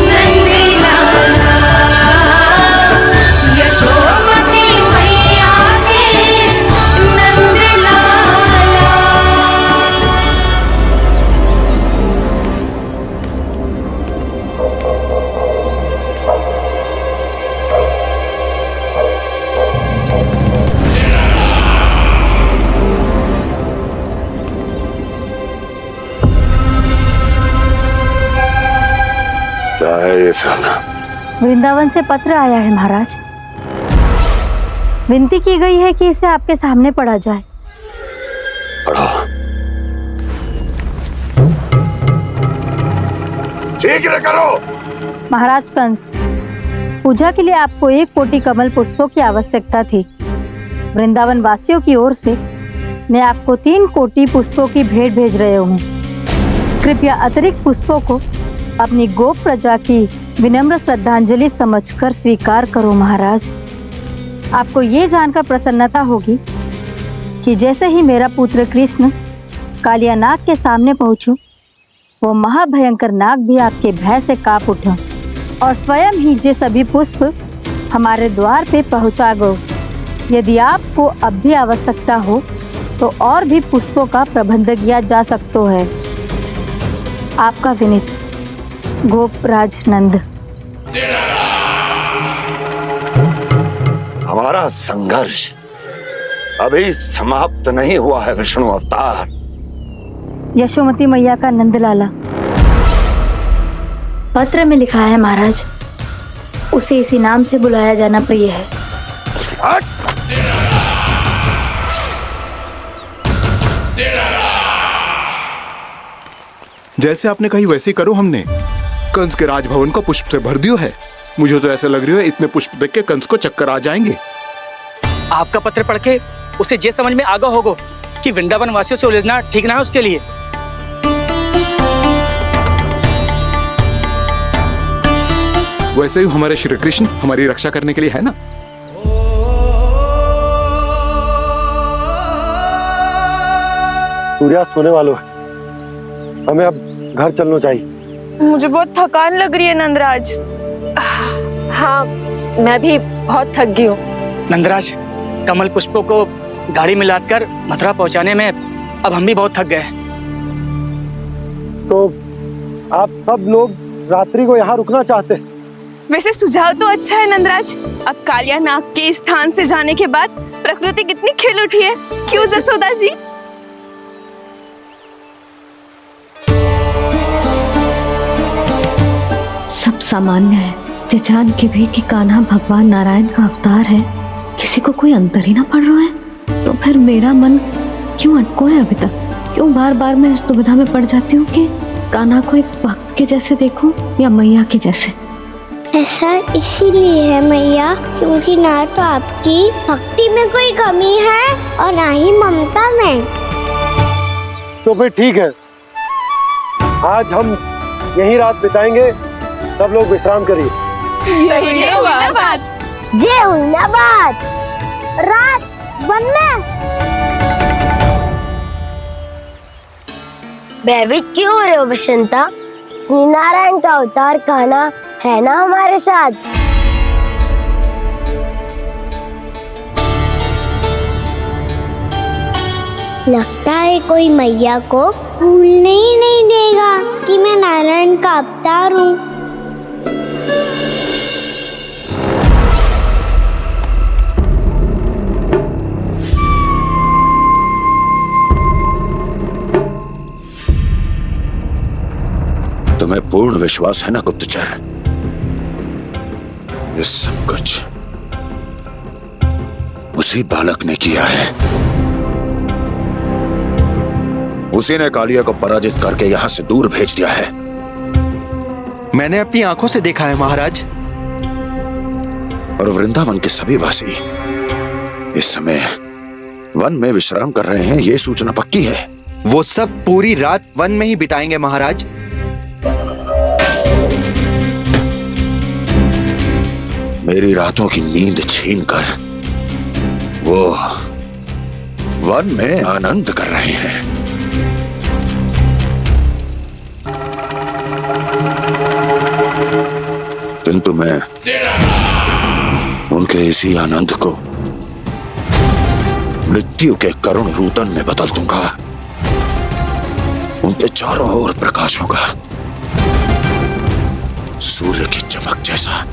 नंद लाला, यशोमती मैया के नंद लाला। क्या है ये साला? वृंदावन से पत्र आया है महाराज। विनती की गई है कि इसे आपके सामने पढ़ा जाए। पढ़ो। शीघ्र करो। महाराज कंस, पूजा के लिए आपको 1 कोटि कमल पुष्पों की आवश्यकता थी। वृंदावन वासियों की ओर से मैं आपको 3 कोटि पुष्पों की भेंट भेज रहे हूँ। कृपया अतिरिक्त पुष्पों को अपनी गोप प्रजा की विनम्र श्रद्धांजलि समझकर स्वीकार करो महाराज। आपको ये जानकर प्रसन्नता होगी कि जैसे ही मेरा पुत्र कृष्ण कालिया नाग के सामने पहुंचो, वो महाभयंकर नाग भी आपके भय से कांप उठा और स्वयं ही जे सभी पुष्प हमारे द्वार पे पहुंचा गो। यदि आपको अब भी आवश्यकता हो तो और भी पुष्पों का प्रबंध किया जा सकता है। आपका विनीत गोपराज नंद। हमारा संघर्ष अभी समाप्त नहीं हुआ है विष्णु अवतार। यशोमती मैया का नंदलाला। पत्र में लिखा है महाराज, उसे इसी नाम से बुलाया जाना प्रिय है। जैसे आपने कही वैसे ही करो। हमने कंस के राजभवन को पुष्प से भर दियो है। मुझे तो ऐसे लग रही है इतने पुष्प देख के कंस को चक्कर आ जाएंगे। आपका पत्र पढ़ के उसे ये समझ में आगा होगा कि वृंदावन वासियों से उलझना ठीक ना है उसके लिए। वैसे ही हमारे श्री कृष्ण हमारी रक्षा करने के लिए है ना। सूर्यास्त होने वाला है, हमें अब घर चलना चाहिए। मुझे बहुत थकान लग रही है नंदराज। हाँ, मैं भी बहुत थक गई हूँ। नंदराज, कमल पुष्पों को गाड़ी में लादकर मथुरा पहुंचाने में अब हम भी बहुत थक गए। तो आप सब लोग रात्रि को यहाँ रुकना चाहते हैं? वैसे सुझाव तो अच्छा है नंदराज। अब कालिया नाग के स्थान से जाने के बाद प्रकृति कितनी खिल उठी है, क्यों जसोदा जी? सब सामान्य है, ये जान के भी कि कान्हा भगवान नारायण का अवतार है, किसी को कोई अंतर ही ना पड़ रहा है। तो फिर मेरा मन क्यों अटको है अभी तक? क्यों बार बार मैं इस दुविधा में पड़ जाती हूँ कि कान्हा को एक भक्त के जैसे देखूं या मैया के जैसे? ऐसा इसीलिए है मैया क्योंकि ना तो आपकी भक्ति में कोई कमी है और ना ही ममता में। तो फिर ठीक है, आज हम यही रात बिताएंगे। सब लोग विश्राम करिए। जय हुइलाबाद। जय हुइलाबाद। रात वन में भयभीत क्यों हो रहे हो बसंता? श्री नारायण का अवतार कान्हा है ना हमारे साथ। लगता है कोई मैया को भूलने ही नहीं देगा कि मैं नारायण का अवतार हूँ। तुम्हें पूर्ण विश्वास है ना गुप्तचर? ये सब कुछ उसी बालक ने किया है। उसी ने कालिया को पराजित करके यहां से दूर भेज दिया है। मैंने अपनी आंखों से देखा है महाराज। और वृंदावन के सभी वासी इस समय वन में विश्राम कर रहे हैं, ये सूचना पक्की है। वो सब पूरी रात वन में ही बिताएंगे महाराज। मेरी रातों की नींद छीनकर वो वन में आनंद कर रहे हैं। किंतु मैं उनके इसी आनंद को मृत्यु के करुण रूतन में बदल दूंगा। उनके चारों ओर प्रकाश होगा, सूर्य की चमक जैसा,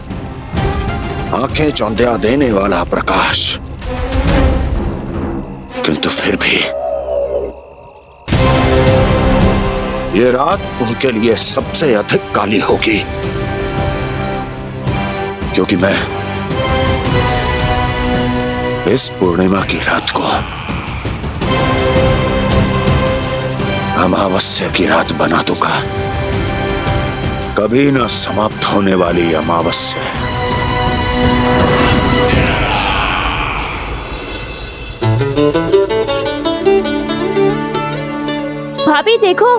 आंखें चौंधिया देने वाला प्रकाश। किंतु फिर भी ये रात उनके लिए सबसे अधिक काली होगी, क्योंकि मैं इस पूर्णिमा की रात को अमावस्या की रात बना दूंगा। कभी न समाप्त होने वाली अमावस्या। भाभी देखो,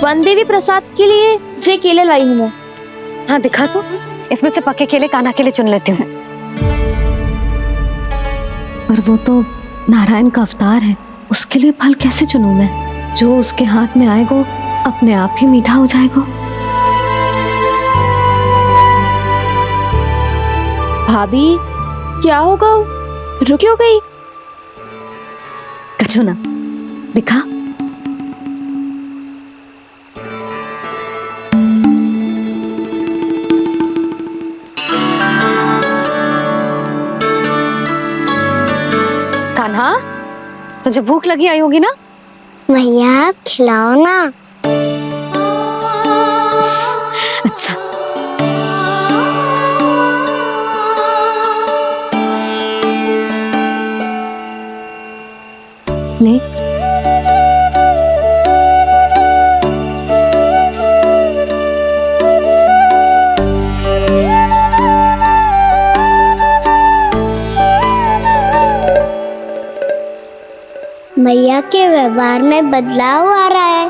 वन देवी प्रसाद के लिए जे केले लाई हूँ मैं। हाँ दिखा तो, इसमें से पक्के केले कान्हा के लिए चुन लेती हूँ। पर वो तो नारायण का अवतार है, उसके लिए फल कैसे चुनूं मैं? जो उसके हाथ में आएगा अपने आप ही मीठा हो जाएगा। भाभी क्या होगा? रुकी हो गई? कछू ना, दिखा। कान्हा, तुझे भूख लगी आई होगी ना? भैया आप खिलाओ ना। अच्छा। ले। भैया के व्यवहार में बदलाव आ रहा है।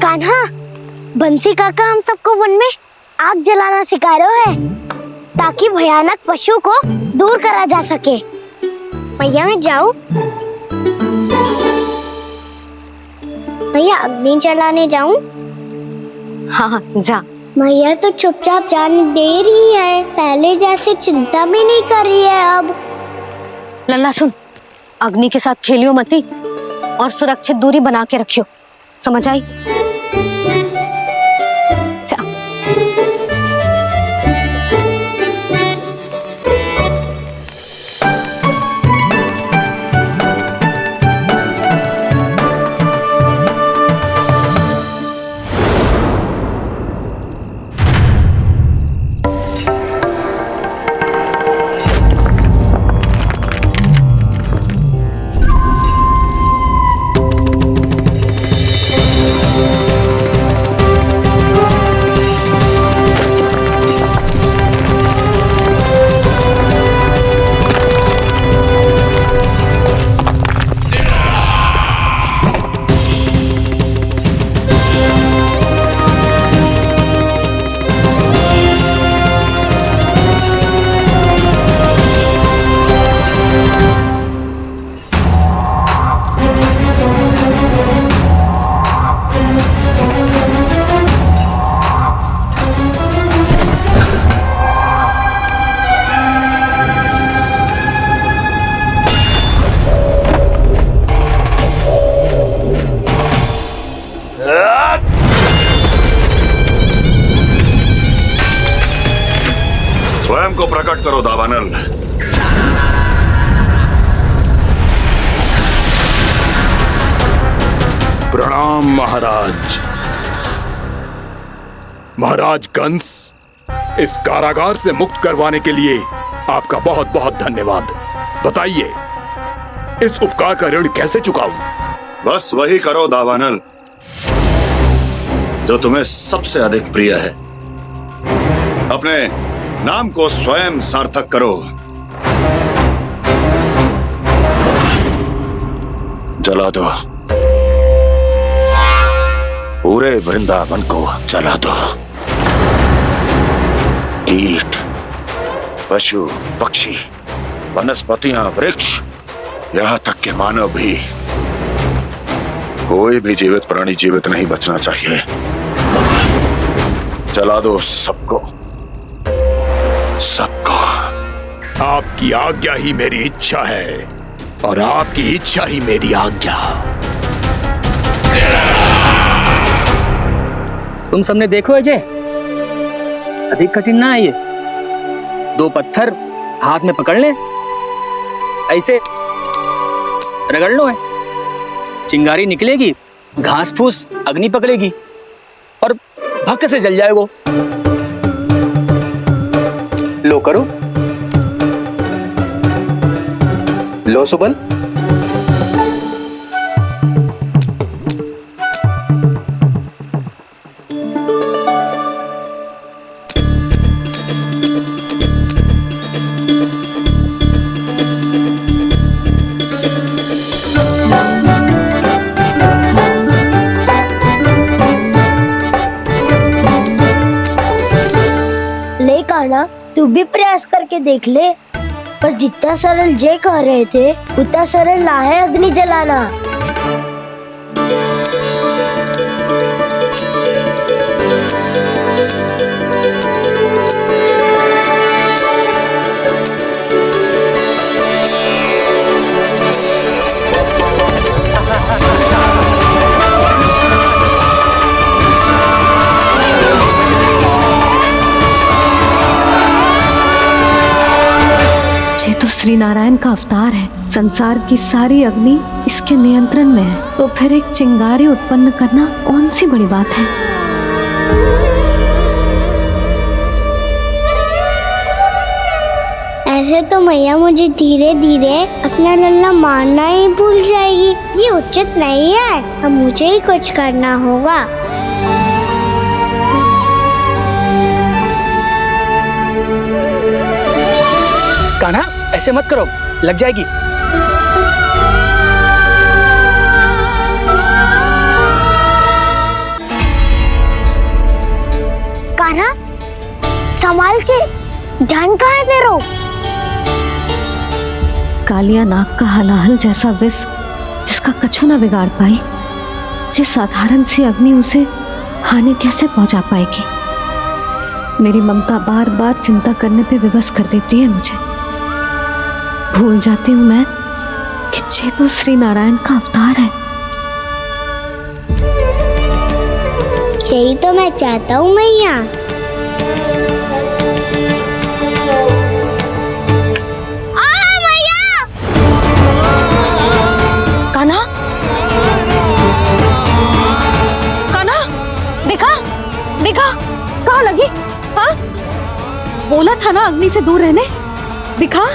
कान्हा, बंसी काका हम सबको वन में आग जलाना सिखा रहे हैं ताकि भयानक पशु को दूर करा जा सके। भैया मैं जाऊं? भैया अग्नि जलाने जाऊं? हाँ जा। भैया तो चुपचाप जाने दे रही है, पहले जैसे चिंता भी नहीं कर रही है अब। लल्ला सुन, अग्नि के साथ खेलियो मती और सुरक्षित दूरी बना के रखियो, समझ आई? स्वयं को प्रकट करो दावानल। प्रणाम महाराज। महाराज कंस, इस कारागार से मुक्त करवाने के लिए आपका बहुत बहुत धन्यवाद। बताइए, इस उपकार का ऋण कैसे चुकाऊं? बस वही करो दावानल जो तुम्हें सबसे अधिक प्रिय है। अपने नाम को स्वयं सार्थक करो। जला दो, पूरे वृंदावन को जला दो। कीट, पशु, पक्षी, वनस्पतियां, वृक्ष, यहां तक कि मानव भी, कोई भी जीवित प्राणी जीवित नहीं बचना चाहिए। जला दो सबको, सबको। आपकी आज्ञा ही मेरी इच्छा है और आपकी इच्छा ही मेरी आज्ञा। तुम सबने देखो अजय, अधिक कठिन ना है ये। 2 पत्थर हाथ में पकड़ ले, ऐसे रगड़ लो है, चिंगारी निकलेगी, घास फूस अग्नि पकड़ेगी और भक्क से जल जाएगा। लो करो, लो सुबल। भी प्रयास करके देख ले। पर जितना सरल जय कह रहे थे उतना सरल ना है अग्नि जलाना। ये तो श्री नारायण का अवतार है। संसार की सारी अग्नि इसके नियंत्रण में है, तो फिर एक चिंगारी उत्पन्न करना कौन सी बड़ी बात है। ऐसे तो मैया मुझे धीरे धीरे अपना लल्ला मारना ही भूल जाएगी। ये उचित नहीं है। अब मुझे ही कुछ करना होगा। कान्हा, ऐसे मत करो, लग जाएगी। कान्हा, संभाल के, ध्यान कहाँ है तेरो? कालिया नाग का हलाहल जैसा विष जिसका कछु ना बिगाड़ पाई, जिस साधारण सी अग्नि उसे हानि कैसे पहुंचा पाएगी। मेरी ममता बार बार चिंता करने पे विवश कर देती है मुझे। भूल जाती हूँ मैं कि ये तो श्री नारायण का अवतार है। यही तो मैं चाहता हूँ मैया। कान्हा, कान्हा, देखा देखा, कहाँ लगी? हाँ, बोला था ना अग्नि से दूर रहने। दिखा,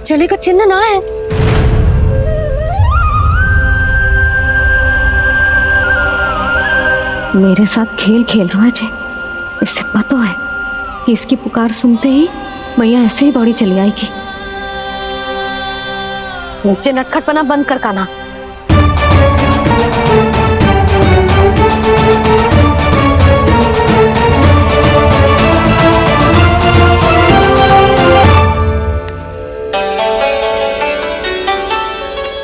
जले का चिन्ह ना है। मेरे साथ खेल खेल रहा है जे। इसे पता है कि इसकी पुकार सुनते ही मैया ऐसे ही दौड़ी चली आएगी। मुझे नटखटपना बंद कर कान्हा।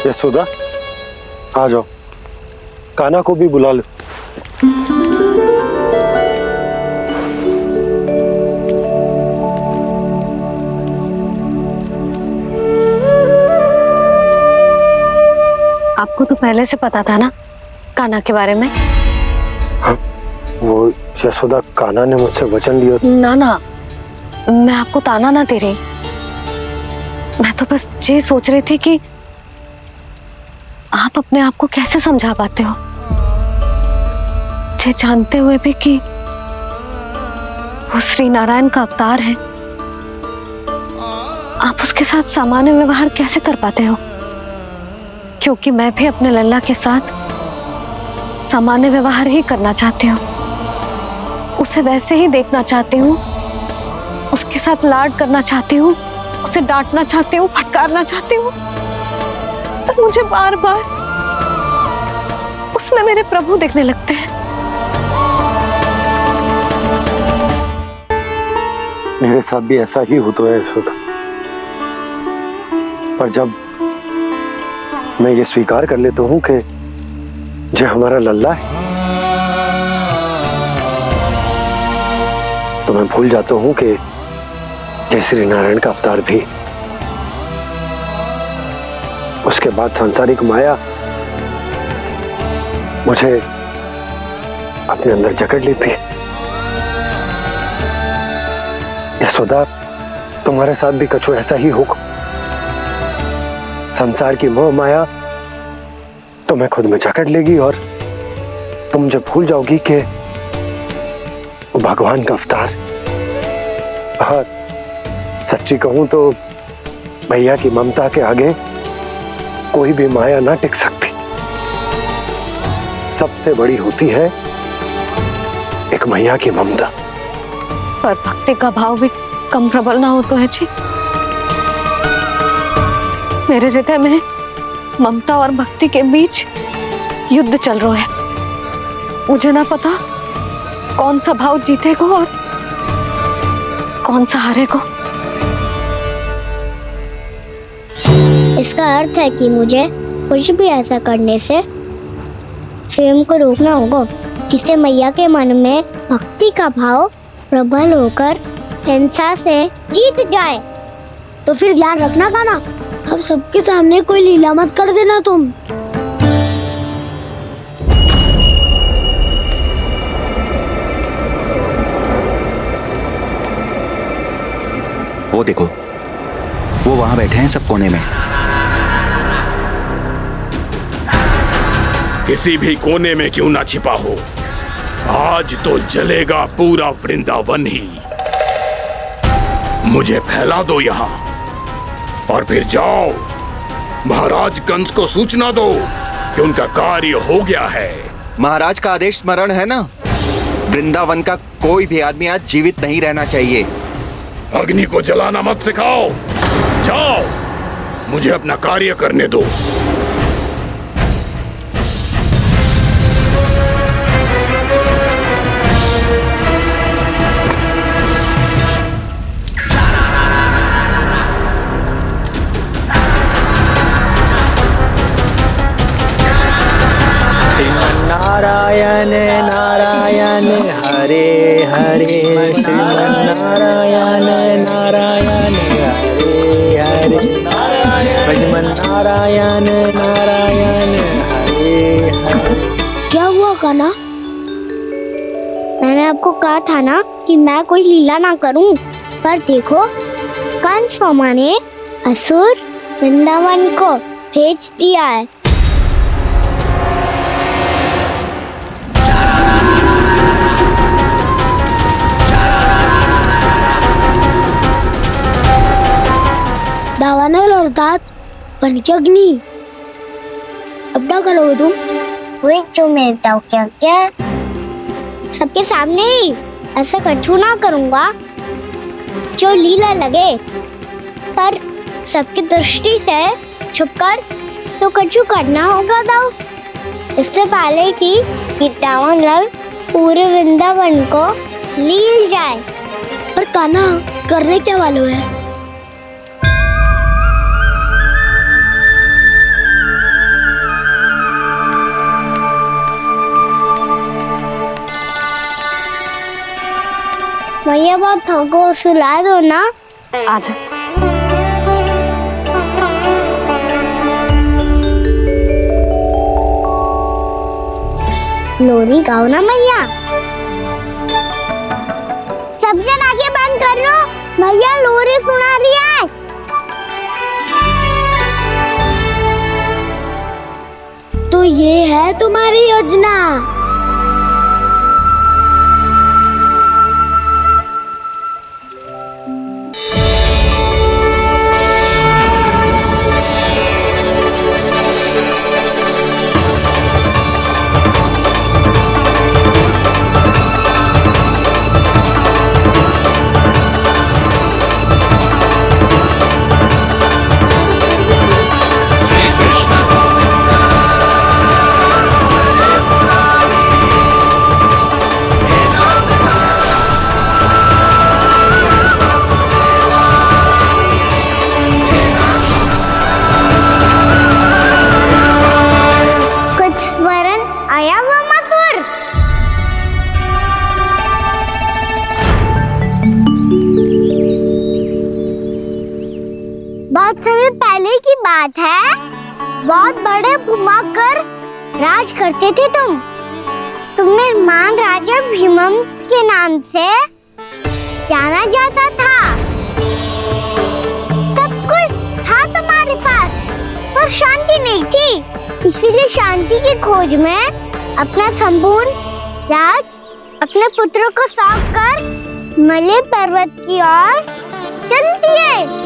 यशोदा, आ जाओ, कान्हा को भी बुला लो। आपको तो पहले से पता था ना कान्हा के बारे में? हाँ, वो यशोदा, कान्हा ने मुझसे वचन लिया। ना ना, मैं आपको ताना ना दे रही। मैं तो बस ये सोच रही थी कि आप अपने आप को कैसे समझा पाते हो, ये जानते हुए भी कि वो श्री नारायण का अवतार है। आप उसके साथ सामान्य व्यवहार कैसे कर पाते हो? क्योंकि मैं भी अपने लल्ला के साथ सामान्य व्यवहार ही करना चाहती हूँ। उसे वैसे ही देखना चाहती हूँ, उसके साथ लाड करना चाहती हूँ, उसे डांटना चाहती हूँ, फटकारना चाहती हूँ। तो मुझे बार बार उसमें मेरे प्रभु दिखने लगते हैं। मेरे साथ भी ऐसा ही होता है यशोदा। पर जब मैं ये स्वीकार कर लेता हूँ कि जो हमारा लल्ला है, तो मैं भूल जाता हूँ कि जय श्री नारायण का अवतार भी। उसके बाद सांसारिक माया मुझे अपने अंदर जकड़ लेती है। यशोदा, तुम्हारे साथ भी कछु ऐसा ही होगा। संसार की मोह माया तुम्हें खुद में जकड़ लेगी और तुम जब भूल जाओगी कि वो भगवान का अवतार। और सच्ची कहूं तो भैया की ममता के आगे कोई भी माया ना टिक सकती। सबसे बड़ी होती है एक मैया की ममता। पर भक्ति का भाव भी कम प्रबल ना हो तो है जी। मेरे हृदय में ममता और भक्ति के बीच युद्ध चल रहा है। मुझे ना पता कौन सा भाव जीतेगा और कौन सा हारेगा। इसका अर्थ है कि मुझे कुछ भी ऐसा करने से स्वयं को रोकना होगा, जिससे मैया के मन में भक्ति का भाव प्रबल होकर हिंसा से जीत जाए। तो फिर ध्यान रखना कान्हा, अब सबके सामने कोई लीला मत कर देना तुम। वो देखो, वो वहां बैठे हैं सब कोने में। किसी भी कोने में क्यों ना छिपा हो, आज तो जलेगा पूरा वृंदावन ही। मुझे फैला दो यहाँ और फिर जाओ महाराज कंस को सूचना दो कि उनका कार्य हो गया है। महाराज का आदेश स्मरण है ना, वृंदावन का कोई भी आदमी आज जीवित नहीं रहना चाहिए। अग्नि को जलाना मत सिखाओ, जाओ मुझे अपना कार्य करने दो। नारायण नारायण हरे हरे, श्रीमन्नारायण नारायण हरे हरे, श्रीमन्नारायण नारायण हरे हरे। क्या हुआ कान्हा? मैंने आपको कहा था ना कि मैं कोई लीला ना करूं, पर देखो कंस मामा ने असुर वृंदावन को भेज दिया है। दावानल अर्थात पंचअग्नि। अब क्या करोगे तुम? वही जो मैं क्या क्या सबके सामने ही ऐसा कछु ना करूंगा जो लीला लगे, पर सबकी दृष्टि से छुपकर तो कछु करना होगा। दाव इससे पहले कि दावानल पूरे वृंदावन को लील जाए। पर कान्हा करने क्या वालों है? भैया बहुत थको, सुला दो ना। आजा। लोरी गाओ ना मैया। सब जन आंखें बंद कर लो, मैया लोरी सुना रही है। तो ये है तुम्हारी योजना। बहुत समय पहले की बात है, बहुत बड़े भूमाकर राज करते थे तुम्हें मान राजा भीमम के नाम से जाना जाता था। सब कुछ था तुम्हारे पास, पर शांति नहीं थी। इसीलिए शांति की खोज में अपना संपूर्ण राज अपने पुत्रों को सौंप कर मलय पर्वत की ओर चल दिए।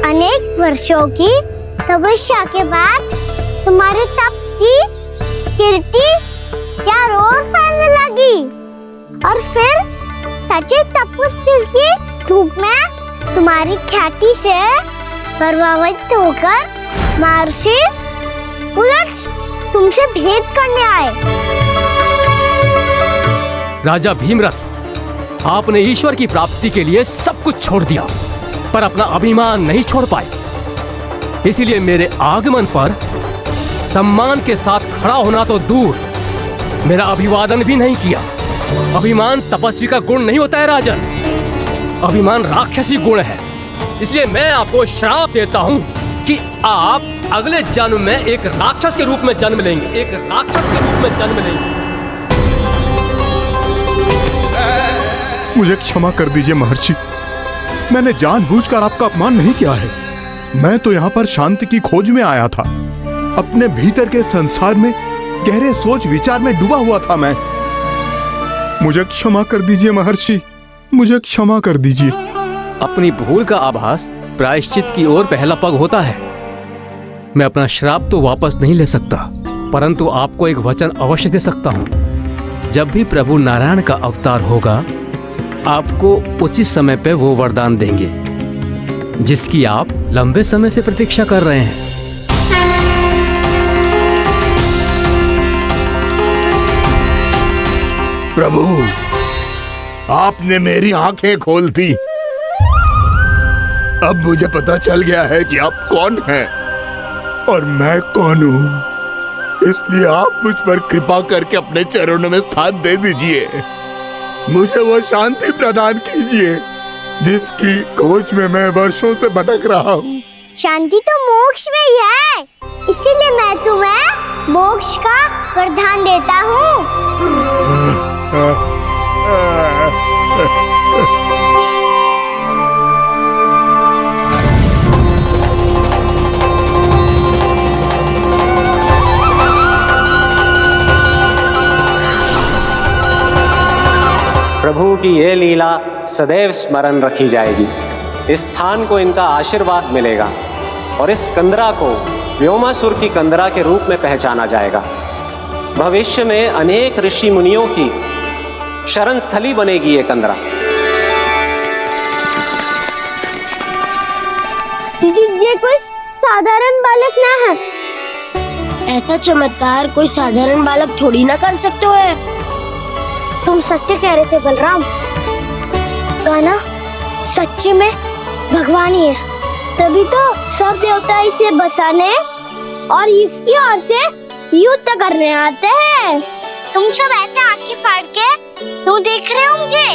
अनेक वर्षों की तपस्या के बाद तुम्हारे तप की कीर्ति चारों ओर फैलने लगी, और फिर सच्चे तपस्वी की धूप में तुम्हारी ख्याति से प्रभावित होकर महर्षि उलट तुमसे भेंट करने आए। राजा भीमरथ, आपने ईश्वर की प्राप्ति के लिए सब कुछ छोड़ दिया, पर अपना अभिमान नहीं छोड़ पाए। इसीलिए मेरे आगमन पर सम्मान के साथ खड़ा होना तो दूर, मेरा अभिवादन भी नहीं किया। अभिमान तपस्वी का गुण नहीं होता है राजन, अभिमान राक्षसी गुण है। इसलिए मैं आपको श्राप देता हूं कि आप अगले जन्म में एक राक्षस के रूप में जन्म लेंगे, एक राक्षस के रूप में जन्म लेंगे। मुझे क्षमा कर दीजिए महर्षि, मैंने जानबूझकर आपका अपमान नहीं किया है। मैं तो यहाँ पर शांति की खोज में आया था। अपने भीतर के संसार में गहरे सोच विचार में डूबा हुआ था मैं। मुझे क्षमा कर दीजिए महर्षि, मुझे क्षमा कर दीजिए। अपनी भूल का आभास प्रायश्चित की ओर पहला पग होता है। मैं अपना श्राप तो वापस नहीं ले सकता, परंतु आपको एक वचन अवश्य दे सकता हूँ। जब भी प्रभु नारायण का अवतार होगा, आपको उचित समय पे वो वरदान देंगे जिसकी आप लंबे समय से प्रतीक्षा कर रहे हैं। प्रभु, आपने मेरी आंखें खोल दी। अब मुझे पता चल गया है कि आप कौन हैं और मैं कौन हूं। इसलिए आप मुझ पर कृपा करके अपने चरणों में स्थान दे दीजिए। मुझे वो शांति प्रदान कीजिए जिसकी खोज में मैं वर्षों से भटक रहा हूँ। शांति तो मोक्ष में ही है, इसीलिए मैं तुम्हें मोक्ष का वरदान देता हूँ। प्रभु की ये लीला सदैव स्मरण रखी जाएगी। इस स्थान को इनका आशीर्वाद मिलेगा और इस कंदरा को व्योमासुर की कंदरा के रूप में पहचाना जाएगा। भविष्य में अनेक ऋषि मुनियों की शरण स्थली बनेगी ये कंदरा। दीदी, ये कोई साधारण बालक ना है। ऐसा चमत्कार कोई साधारण बालक थोड़ी ना कर सकते हो। तुम सत्य कह रहे थे बलराम, कान्हा सच्ची में भगवान ही है, तभी तो सब देवता इसे बसाने और इसकी ओर से युद्ध करने आते हैं। तुम सब ऐसे आंखें फाड़ के क्यों देख रहे हो मुझे?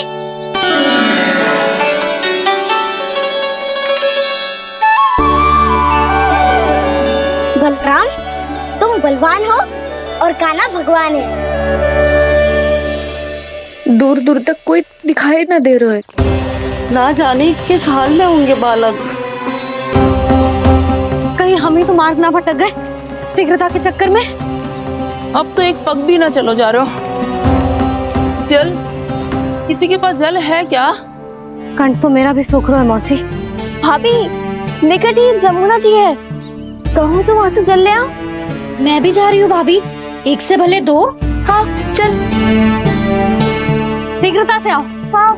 बलराम, तुम बलवान हो और कान्हा भगवान है। दूर दूर तक कोई दिखाई न दे रहा है। ना जाने किस हाल में होंगे बालक। कहीं हम ही तो मार्ग ना भटक गए शीघ्रता के चक्कर में। अब तो एक पग भी ना चलो जा रहे हो। जल, किसी के पास जल है क्या? कंठ तो मेरा भी सूख रहा है मौसी। भाभी, निकट ही जमुना जी है, कहूँ तो वहाँ से जल ले आओ। मैं भी जा रही हूँ भाभी, एक से भले दो। हाँ चल, शीघ्रता से आओ। हाँ।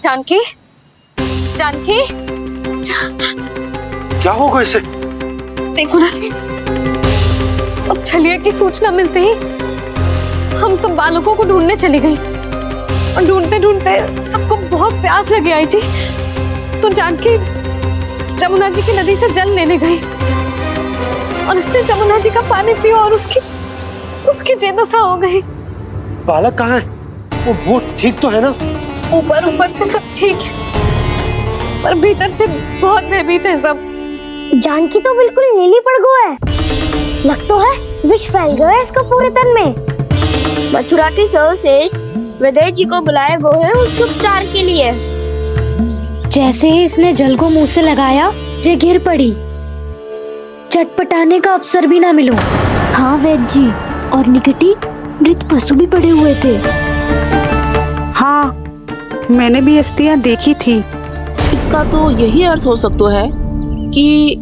जानकी, जानकी, क्या होगा इसे? देखो ना जी, अब छलिया की सूचना मिलते ही हम सब बालकों को ढूंढने चली गई और ढूंढते ढूंढते सबको बहुत प्यास लगी आई जी। तो जानकी जमुना जी की नदी से जल लेने गई और उसने जमुना जी का पानी पिया और उसकी जेदशा हो गई। बालक कहाँ है? वो ठीक तो है ना? ऊपर से सब ठीक है, पर भीतर से बहुत भयभीत है सब। जानकी तो बिल्कुल नीली पड़ गई है। लग तो है विष फैल गया है इसका पूरे तन में। मथुरा के सर्वश्रेष्ठ विदेह जी को बुलाए गए हैं उसके उपचार के लिए। जैसे ही इसने जल को मुंह से लगाया, ये गिर पड़ी। चटपटाने का अवसर भी ना मिलो। हाँ वैद्य जी, और निकटी मृत पशु भी पड़े हुए थे। हाँ, मैंने भी अस्थियां देखी थी। इसका तो यही अर्थ हो सकता है कि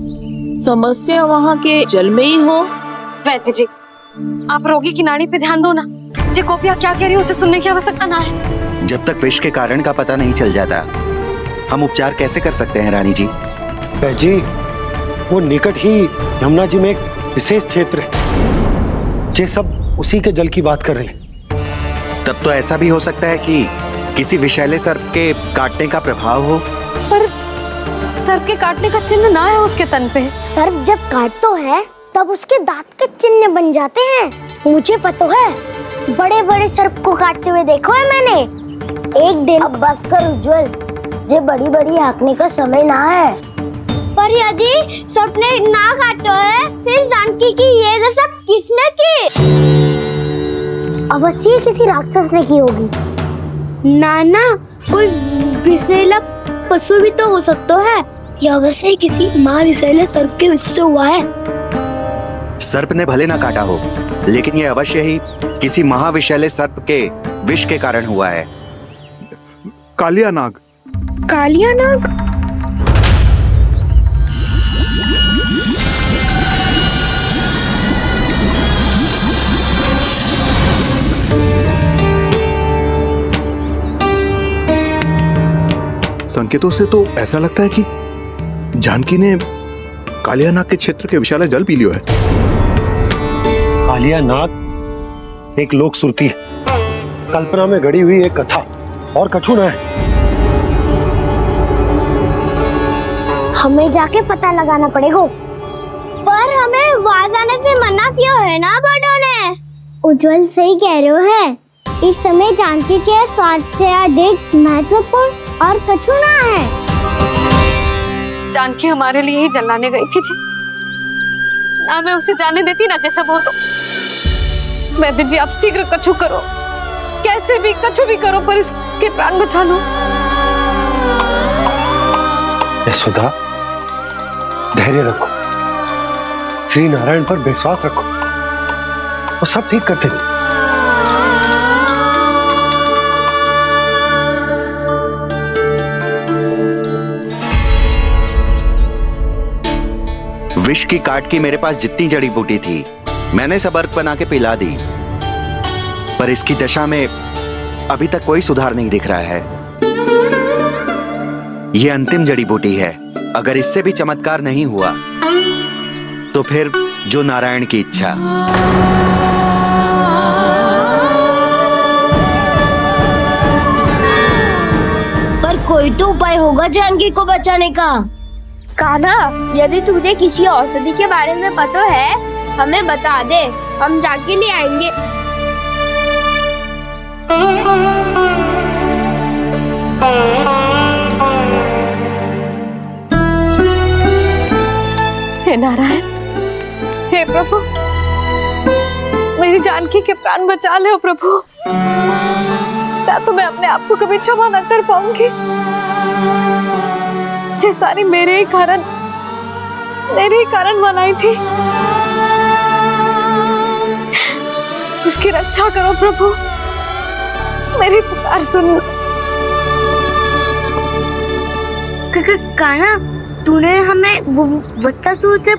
समस्या वहाँ के जल में ही हो। वैद्य जी, आप रोगी की नाड़ी पे ध्यान दो ना। जे गोपिया क्या कह रही है उसे सुनने की आवश्यकता ना है। जब तक विष के कारण का पता नहीं चल जाता, हम उपचार कैसे कर सकते हैं रानी जी? जी, वो निकट ही यमुना जी में एक विशेष क्षेत्र है। ये सब उसी के जल की बात कर रहे हैं। तब तो ऐसा भी हो सकता है कि किसी विषैले सर्प के काटने का प्रभाव हो। पर सर्प के काटने का चिन्ह ना है उसके तन पे। सर्प जब काटता है तब उसके दांत के चिन्ह बन जाते हैं। मुझे पता है, बड़े बड़े सर्प को काटते हुए देखो है मैंने। एक दिन अब बात कर उज्जवल, ये बड़ी बड़ी हाँकने का समय ना है। पर यदि सर्प ने ना काटा है, फिर जानकी की ये दशा किसने की? अवश्य किसी राक्षस ने की होगी। नाना, कोई विषैला पशु भी तो हो सकता है। यह अवश्य किसी महाविषैले सर्प के विष से हुआ है। सर्प ने भले ना काटा हो, लेकिन ये अवश्य ही किसी महाविषैले सर्प के विष के कारण हुआ है। कालिया नाग। कालिया नाग? संकेतों से तो ऐसा लगता है कि जानकी ने कालिया नाग के क्षेत्र के विशाल जल पी लियो है। कालिया नाग एक लोक श्रुति है, कल्पना में गढ़ी हुई एक कथा, और कछु ना है। हमें जाके पता लगाना पड़ेगा। पर हमें वहां जाने से मना किया है ना बड़ों ने। उज्जवल सही कह रहे हो है। इस समय जानकी के स्वार्थ से अधिक महत्वपूर्ण और कछु ना है। जानकी हमारे लिए ही जलाने गई थी जी। ना मैं उसे जाने देती ना जैसा वो तो। वैद्य जी, आप शीघ्र कछु करो, कैसे भी कछु भी करो, पर इसके प्राण बचा लो। यशोदा, धैर्य रखो, श्री नारायण पर विश्वास रखो, वो सब ठीक करते हैं। विष की काट की मेरे पास जितनी जड़ी बूटी थी, मैंने सब अर्क बना के पिला दी, पर इसकी दशा में अभी तक कोई सुधार नहीं दिख रहा है। यह अंतिम जड़ी बूटी है। अगर इससे भी चमत्कार नहीं हुआ, तो फिर जो नारायण की इच्छा। पर कोई तो उपाय होगा जानकी को बचाने का। कान्हा, यदि तुझे किसी औषधि के बारे में पता है, हमें बता दे, हम जाके ले आएंगे। हे नारायण, हे प्रभु, मेरी जानकी के प्राण बचा ले प्रभु। क्या तो मैं अपने आप को कभी क्षमा न कर पाऊंगी। ये सारी मेरे ही कारण बनाई थी। उसकी रक्षा करो प्रभु, मेरी पुकार सुनो। कान्हा, तूने हमें बकासुर से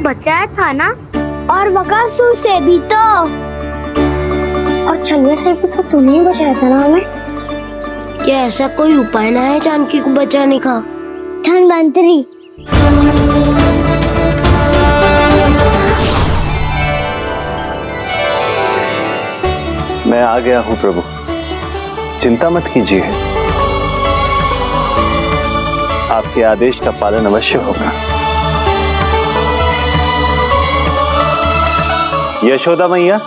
बचाया था ना? और बकासुर से भी तो, और छलने से भी तो तूने ही बचाया था ना हमें। क्या ऐसा कोई उपाय ना है जानकी को बचाने का? धन्वंतरी, मैं आ गया हूँ प्रभु, चिंता मत कीजिए। आपके आदेश का पालन अवश्य होगा। यशोदा मैया,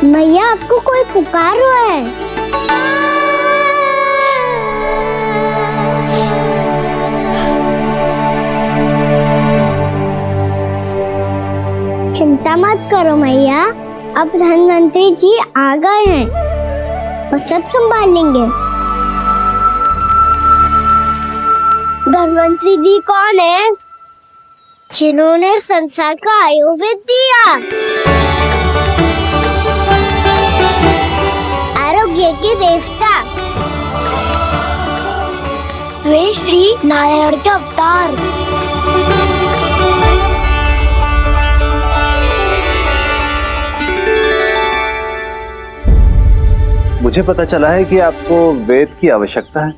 मैया आपको कोई पुकार रहा है। चिंता मत करो मैया, अब धनवंतरी जी आ गए हैं, वो सब संभाल लेंगे। धनवंतरी जी कौन है? जिन्होंने संसार का आयुर्वेद दिया, आरोग्य के देवता, वे श्री नारायण के अवतार। मुझे पता चला है कि आपको वेद की आवश्यकता है।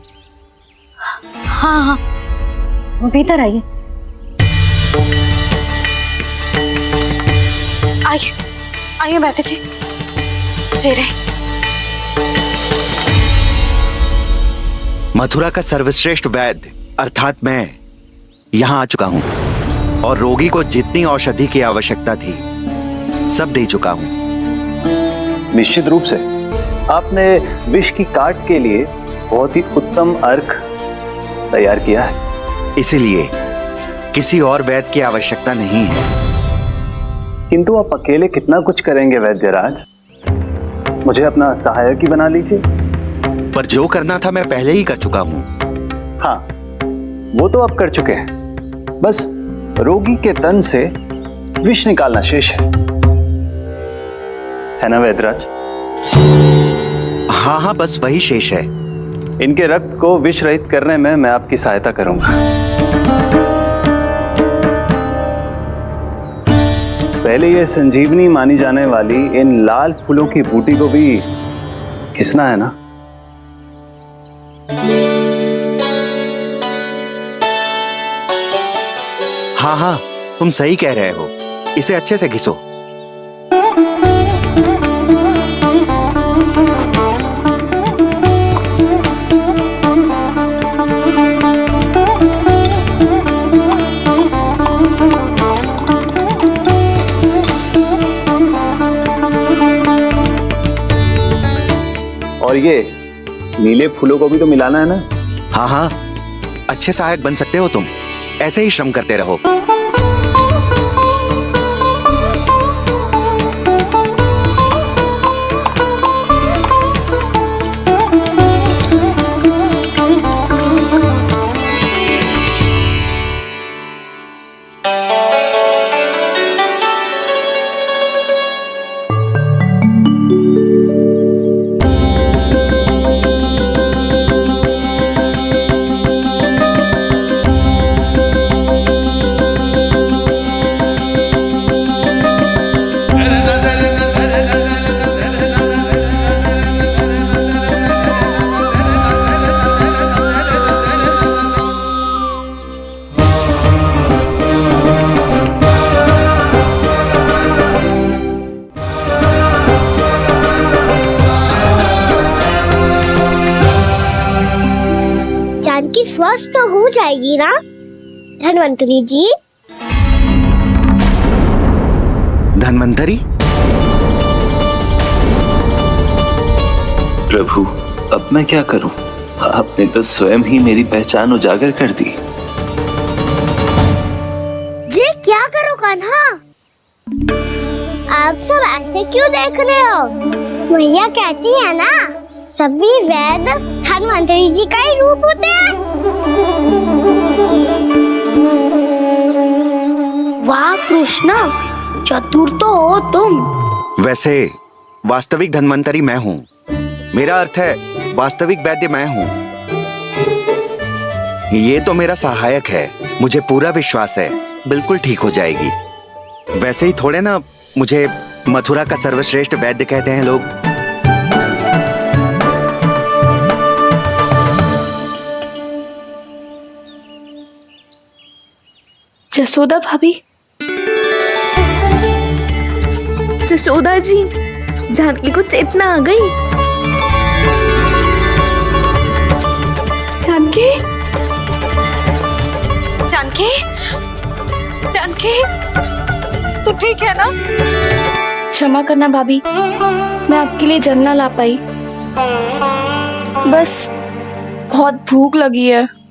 हाँ हाँ, भीतर आइए। आइए आइए बैठे जी। जी रहे। मथुरा का सर्वश्रेष्ठ वैद्य अर्थात मैं यहाँ आ चुका हूँ और रोगी को जितनी औषधि की आवश्यकता थी सब दे चुका हूँ। निश्चित रूप से आपने विष की काट के लिए बहुत ही उत्तम अर्क तैयार किया है, इसीलिए किसी और वैद्य की आवश्यकता नहीं है। किंतु आप अकेले कितना कुछ करेंगे वैद्यराज? मुझे अपना सहायक ही बना लीजिए। पर जो करना था मैं पहले ही कर चुका हूँ। हाँ, वो तो आप कर चुके हैं, बस रोगी के तन से विष निकालना शेष है ना वैद्यराज? हाँ हाँ, बस वही शेष है। इनके रक्त को विष रहित करने में मैं आपकी सहायता करूंगा। पहले ये संजीवनी मानी जाने वाली इन लाल फूलों की बूटी को भी घिसना है ना? हाँ हाँ, तुम सही कह रहे हो, इसे अच्छे से घिसो। और ये नीले फूलों को भी तो मिलाना है ना? हाँ हाँ, अच्छे सहायक बन सकते हो तुम, ऐसे ही श्रम करते रहो। जानकी स्वस्थ हो जाएगी ना धनवंतरी जी? धनवंतरी? प्रभु, अब मैं क्या करूं? आपने तो स्वयं ही मेरी पहचान उजागर कर दी। जी क्या करो कान्हा? आप सब ऐसे क्यों देख रहे हो? मैया कहती है ना, सभी वैद्य धनवंतरी जी का ही रूप होते हैं। वाह कृष्णा, चतुर तो हो तुम। वैसे वास्तविक धनवंतरी मैं हूँ, मेरा अर्थ है वास्तविक वैद्य मैं हूँ। ये तो मेरा सहायक है, मुझे पूरा विश्वास है बिल्कुल ठीक हो जाएगी। वैसे ही थोड़े ना मुझे मथुरा का सर्वश्रेष्ठ वैद्य कहते हैं लोग। जसोदा भाभी, जसोदा जी, जानकी को चेतना आ गई। जानकी, जानकी, जानकी, तू ठीक है ना? क्षमा करना भाभी, मैं आपके लिए जल ना ला पाई। बस बहुत भूख लगी है।